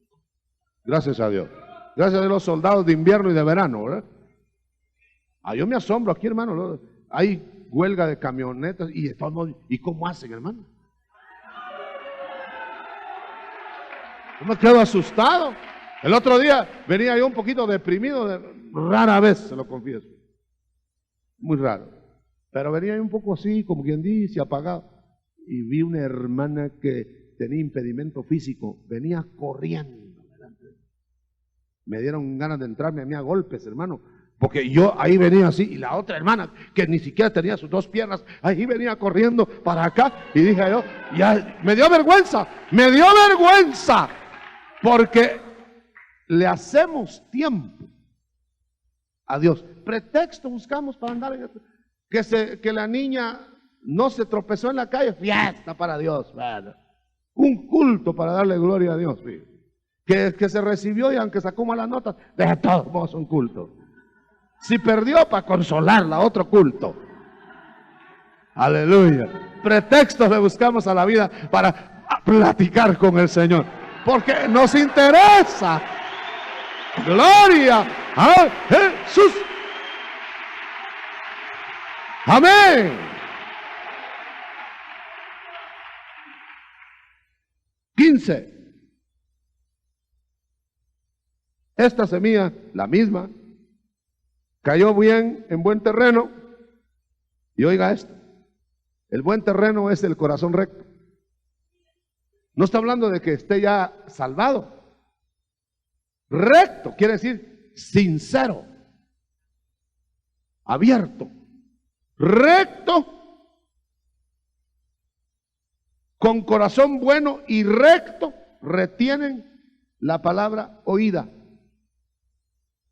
Gracias a Dios. Gracias a los soldados de invierno y de verano, ¿verdad? Yo me asombro aquí, hermano. Hay huelga de camionetas y de todos modos, ¿y cómo hacen, hermano? Yo me quedo asustado. El otro día venía yo un poquito deprimido, rara vez, se lo confieso. Muy raro. Pero venía yo un poco así, como quien dice, apagado. Y vi una hermana que tenía impedimento físico, venía corriendo. Me dieron ganas de entrarme a mí a golpes, hermano. Porque yo ahí venía así, y la otra hermana, que ni siquiera tenía sus dos piernas, ahí venía corriendo para acá. Y dije yo, ya, me dio vergüenza, porque le hacemos tiempo a Dios. Pretexto buscamos para andar en esto. Que la niña no se tropezó en la calle, fiesta para Dios. Bueno, un culto para darle gloria a Dios. Que se recibió y aunque sacó malas notas, de todos modos un culto. Si perdió, para consolarla, otro culto. Aleluya. Pretextos le buscamos a la vida para platicar con el Señor, porque nos interesa. Gloria a Jesús. Amén. 15. Esta semilla, la misma, cayó bien en buen terreno. Y oiga esto, el buen terreno es el corazón recto. No está hablando de que esté ya salvado. Recto quiere decir sincero, abierto, recto, con corazón bueno y recto, retienen la palabra oída.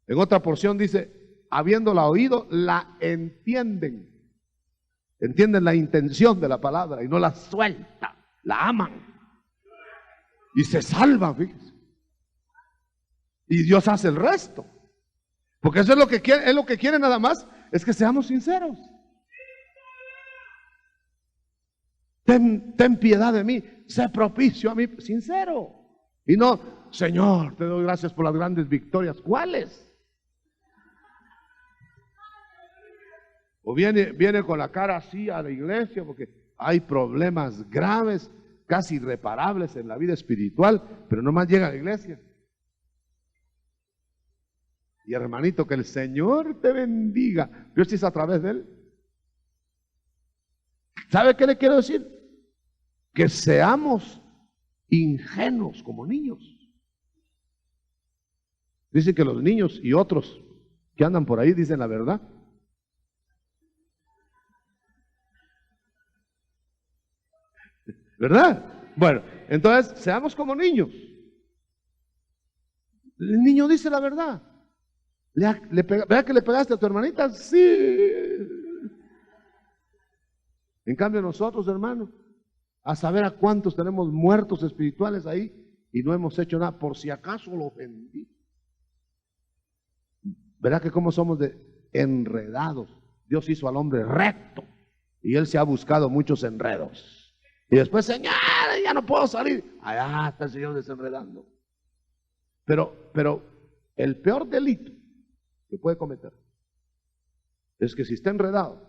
En otra porción dice, habiéndola oído, la entienden. Entienden la intención de la palabra y no la sueltan, la aman. Y se salvan, fíjense. Y Dios hace el resto. Porque eso es lo que quiere nada más, es que seamos sinceros. Ten piedad de mí, sé propicio a mí, sincero. Y no, Señor, te doy gracias por las grandes victorias. ¿Cuáles? O viene con la cara así a la iglesia porque hay problemas graves, casi irreparables en la vida espiritual, pero nomás llega a la iglesia. Y hermanito, que el Señor te bendiga. Dios es a través de él. ¿Sabe qué le quiero decir? Que seamos ingenuos como niños. Dicen que los niños y otros que andan por ahí dicen la verdad. ¿Verdad? Bueno, entonces seamos como niños. El niño dice la verdad. ¿Verdad que le pegaste a tu hermanita? Sí. En cambio nosotros, hermanos, a saber a cuántos tenemos muertos espirituales ahí y no hemos hecho nada, por si acaso lo ofendí. ¿Verdad que cómo somos de enredados? Dios hizo al hombre recto y él se ha buscado muchos enredos. Y después, Señor, ya no puedo salir. Allá está el Señor desenredando. Pero el peor delito que puede cometer es que si está enredado,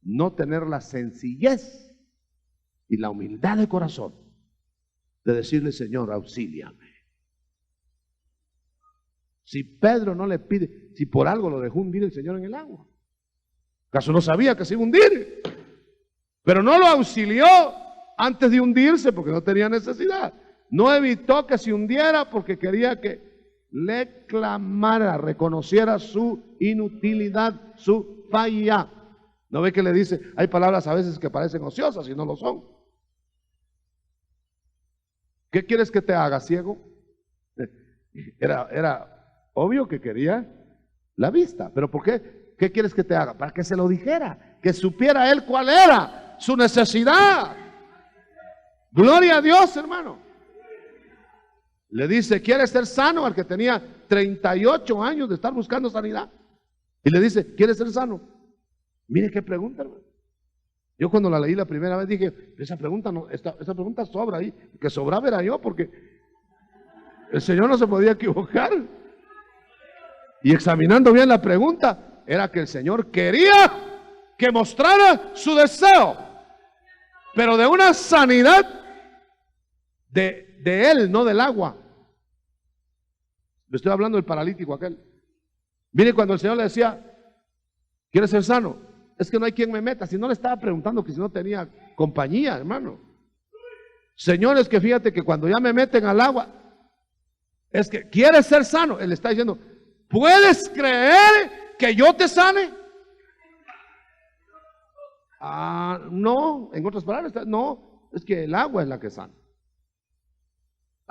no tener la sencillez y la humildad de corazón de decirle, Señor, auxíliame. Si Pedro no le pide, si por algo lo dejó hundir el Señor en el agua, ¿acaso no sabía que se iba a hundir? Pero no lo auxilió antes de hundirse porque no tenía necesidad. No evitó que se hundiera porque quería que le clamara, reconociera su inutilidad, su falla. ¿No ve que le dice? Hay palabras a veces que parecen ociosas y no lo son. ¿Qué quieres que te haga, ciego? Era obvio que quería la vista. ¿Pero por qué? ¿Qué quieres que te haga? Para que se lo dijera, que supiera él cuál era su necesidad. Gloria a Dios, hermano. Le dice, ¿quieres ser sano? Al que tenía 38 años de estar buscando sanidad. Y le dice, ¿quieres ser sano? Mire qué pregunta, hermano. Yo cuando la leí la primera vez dije, esa pregunta no, esa pregunta sobra ahí. Que sobraba era yo porque el Señor no se podía equivocar. Y examinando bien la pregunta, era que el Señor quería que mostrara su deseo, pero de una sanidad de él, no del agua. Le estoy hablando del paralítico aquel. Mire, cuando el Señor le decía, ¿quieres ser sano? Es que no hay quien me meta. Si no, le estaba preguntando que si no tenía compañía, hermano. Señores, que fíjate que cuando ya me meten al agua, es que ¿quieres ser sano? Él está diciendo, ¿puedes creer que yo te sane? No, en otras palabras, no, es que el agua es la que sana.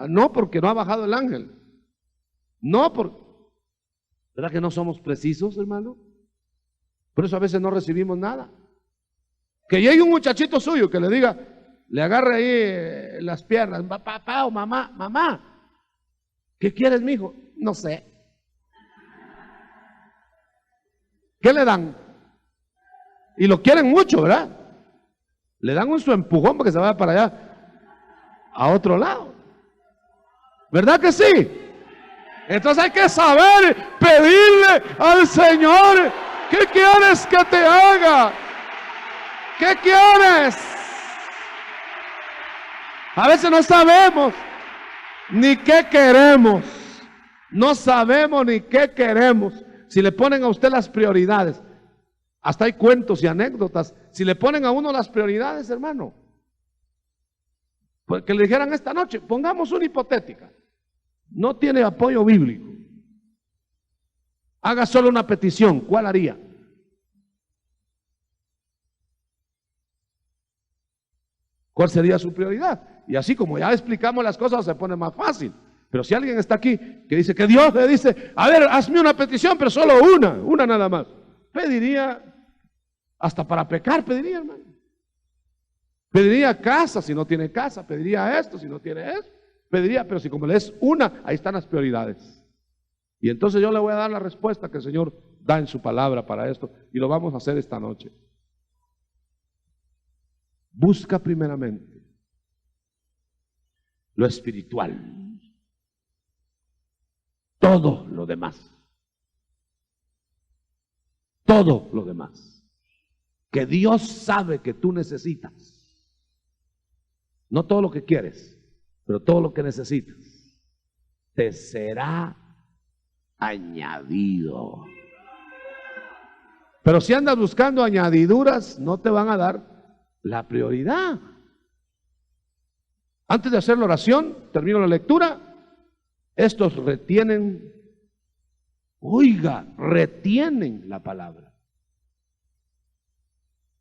No, porque no ha bajado el ángel. No, ¿verdad que no somos precisos, hermano? Por eso a veces no recibimos nada. Que llegue un muchachito suyo que le diga, le agarre ahí las piernas, papá o mamá, ¿qué quieres, mijo? No sé. ¿Qué le dan? Y lo quieren mucho, ¿verdad? Le dan su empujón para que se vaya para allá, a otro lado. ¿Verdad que sí? Entonces hay que saber pedirle al Señor, ¿qué quieres que te haga? ¿Qué quieres? A veces no sabemos ni qué queremos. No sabemos ni qué queremos. Si le ponen a usted las prioridades, hasta hay cuentos y anécdotas. Si le ponen a uno las prioridades, hermano, pues que le dijeran esta noche, pongamos una hipotética. No tiene apoyo bíblico. Haga solo una petición. ¿Cuál haría? ¿Cuál sería su prioridad? Y así como ya explicamos las cosas, se pone más fácil. Pero si alguien está aquí que dice que Dios le dice, a ver, hazme una petición, pero solo una nada más, pediría, hasta para pecar pediría, hermano. Pediría casa si no tiene casa, pediría esto si no tiene esto, pediría, pero si como le es una, ahí están las prioridades. Y entonces yo le voy a dar la respuesta que el Señor da en su palabra para esto, y lo vamos a hacer esta noche. Busca primeramente lo espiritual, todo lo demás, que Dios sabe que tú necesitas. No todo lo que quieres, pero todo lo que necesitas te será añadido. Pero si andas buscando añadiduras, no te van a dar la prioridad. Antes de hacer la oración, termino la lectura. Estos retienen, retienen la palabra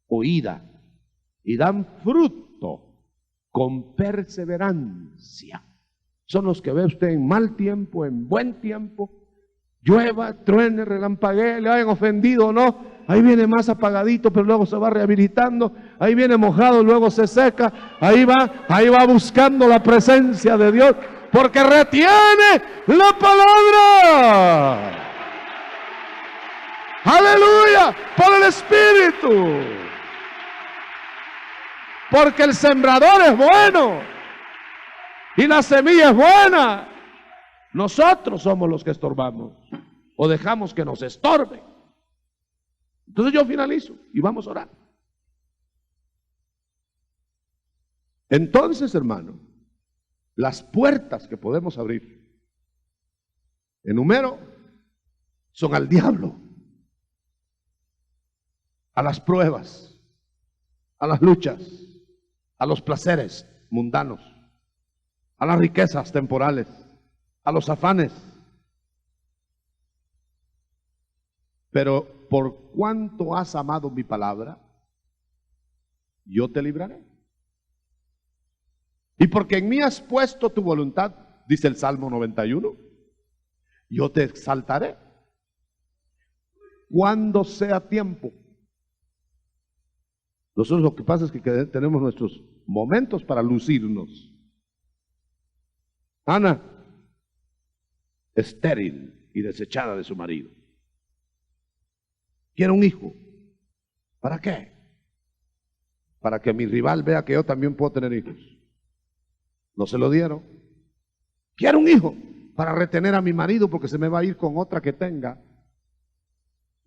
oída y dan fruto con perseverancia. Son los que ve usted en mal tiempo, en buen tiempo, llueva, truene, relampaguee, le hayan ofendido o no, ahí viene más apagadito, pero luego se va rehabilitando, ahí viene mojado, luego se seca, ahí va buscando la presencia de Dios, porque retiene la palabra. Aleluya, por el Espíritu. Porque el sembrador es bueno y la semilla es buena. Nosotros somos los que estorbamos o dejamos que nos estorbe. Entonces yo finalizo y vamos a orar. Entonces, hermano, las puertas que podemos abrir, enumero, son al diablo, a las pruebas, a las luchas, a los placeres mundanos, a las riquezas temporales, a los afanes. Pero por cuanto has amado mi palabra, yo te libraré. Y porque en mí has puesto tu voluntad, dice el Salmo 91, yo te exaltaré cuando sea tiempo. Nosotros lo que pasa es que tenemos nuestros momentos para lucirnos. Ana, estéril y desechada de su marido, quiere un hijo. ¿Para qué? Para que mi rival vea que yo también puedo tener hijos. No se lo dieron. Quiero un hijo para retener a mi marido porque se me va a ir con otra que tenga.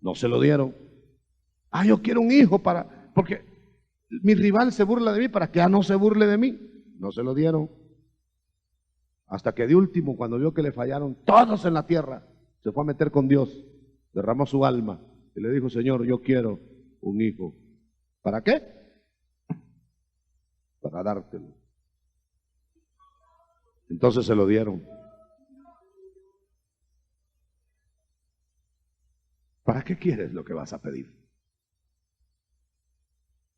No se lo dieron. Yo quiero un hijo porque mi rival se burla de mí, para que no se burle de mí. No se lo dieron. Hasta que de último, cuando vio que le fallaron todos en la tierra, se fue a meter con Dios, derramó su alma y le dijo: Señor, yo quiero un hijo. ¿Para qué? Para dártelo. Entonces se lo dieron. ¿Para qué quieres lo que vas a pedir?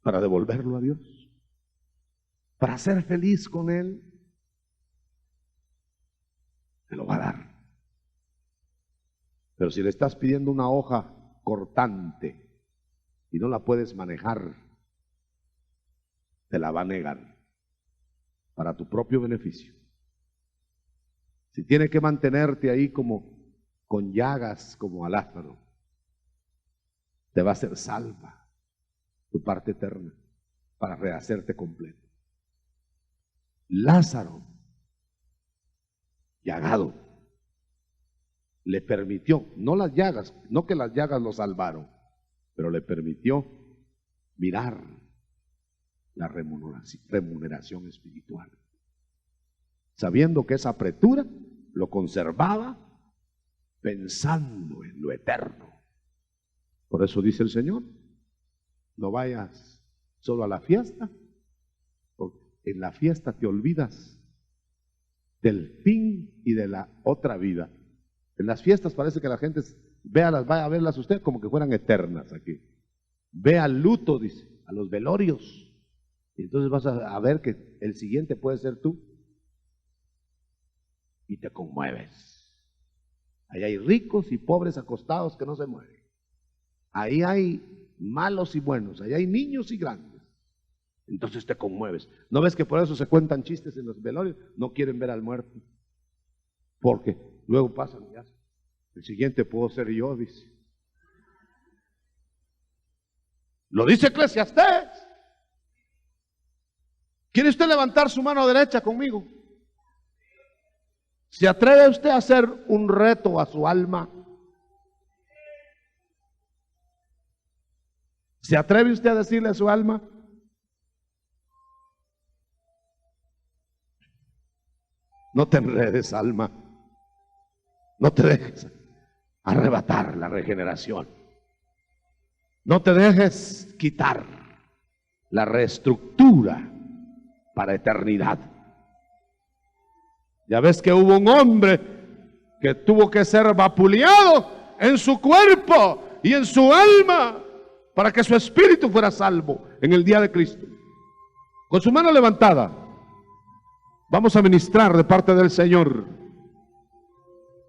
¿Para devolverlo a Dios? ¿Para ser feliz con Él? Te lo va a dar. Pero si le estás pidiendo una hoja cortante y no la puedes manejar, te la va a negar para tu propio beneficio. Si tiene que mantenerte ahí como con llagas, como a Lázaro, te va a hacer salva tu parte eterna para rehacerte completo. Lázaro, llagado, le permitió, no las llagas, no que las llagas lo salvaron, pero le permitió mirar la remuneración espiritual, sabiendo que esa apretura lo conservaba pensando en lo eterno. Por eso dice el Señor: no vayas solo a la fiesta, porque en la fiesta te olvidas del fin y de la otra vida. En las fiestas parece que la gente vaya a verlas usted como que fueran eternas aquí. Ve al luto, dice, a los velorios, Y entonces vas a ver que el siguiente puede ser tú. Y te conmueves. Ahí hay ricos y pobres acostados que no se mueven. Ahí hay malos y buenos. Ahí hay niños y grandes. Entonces te conmueves. ¿No ves que por eso se cuentan chistes en los velorios? No quieren ver al muerto. Porque luego pasan y hacen. El siguiente puedo ser yo, dice. Lo dice Eclesiastés. ¿Quiere usted levantar su mano derecha conmigo? ¿Se atreve usted a hacer un reto a su alma? ¿Se atreve usted a decirle a su alma? No te enredes, alma. No te dejes arrebatar la regeneración. No te dejes quitar la reestructura para eternidad. Ya ves que hubo un hombre que tuvo que ser vapuleado en su cuerpo y en su alma para que su espíritu fuera salvo en el día de Cristo. Con su mano levantada, vamos a ministrar de parte del Señor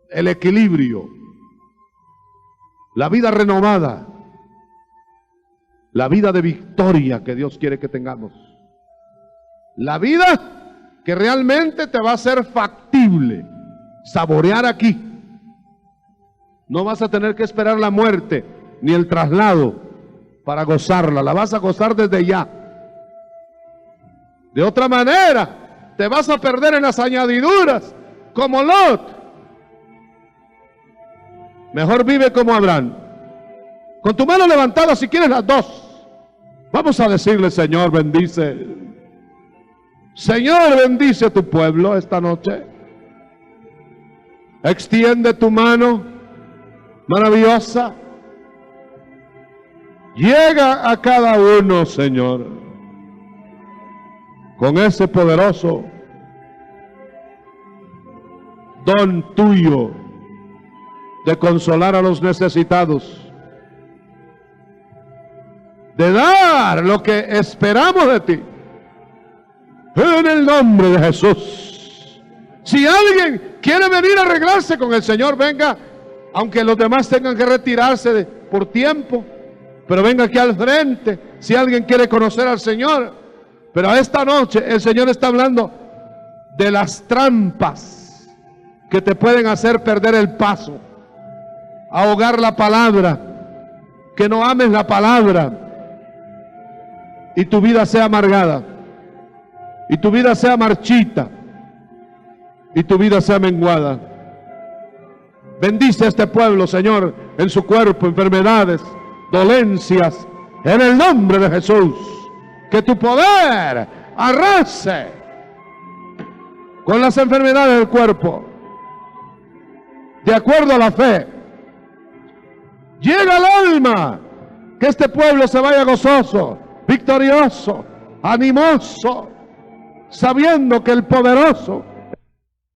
el equilibrio, la vida renovada, la vida de victoria que Dios quiere que tengamos. La vida que realmente te va a ser factible saborear aquí. No vas a tener que esperar la muerte ni el traslado para gozarla. La vas a gozar desde ya. De otra manera, te vas a perder en las añadiduras como Lot. Mejor vive como Abraham. Con tu mano levantada, si quieres las dos. Vamos a decirle: Señor, bendice. Señor, bendice a tu pueblo esta noche. Extiende tu mano maravillosa. Llega a cada uno, Señor, con ese poderoso don tuyo de consolar a los necesitados, de dar lo que esperamos de ti, en el nombre de Jesús. Si alguien quiere venir a arreglarse con el Señor, venga, aunque los demás tengan que retirarse por tiempo, pero venga aquí al frente. Si alguien quiere conocer al Señor, pero esta noche el Señor está hablando de las trampas que te pueden hacer perder el paso, ahogar la palabra, que no ames la palabra y tu vida sea amargada, y tu vida sea marchita, y tu vida sea menguada. Bendice a este pueblo, Señor, en su cuerpo, enfermedades, dolencias, en el nombre de Jesús. Que tu poder arrase con las enfermedades del cuerpo, de acuerdo a la fe. Llega al alma, que este pueblo se vaya gozoso, victorioso, animoso, sabiendo que el poderoso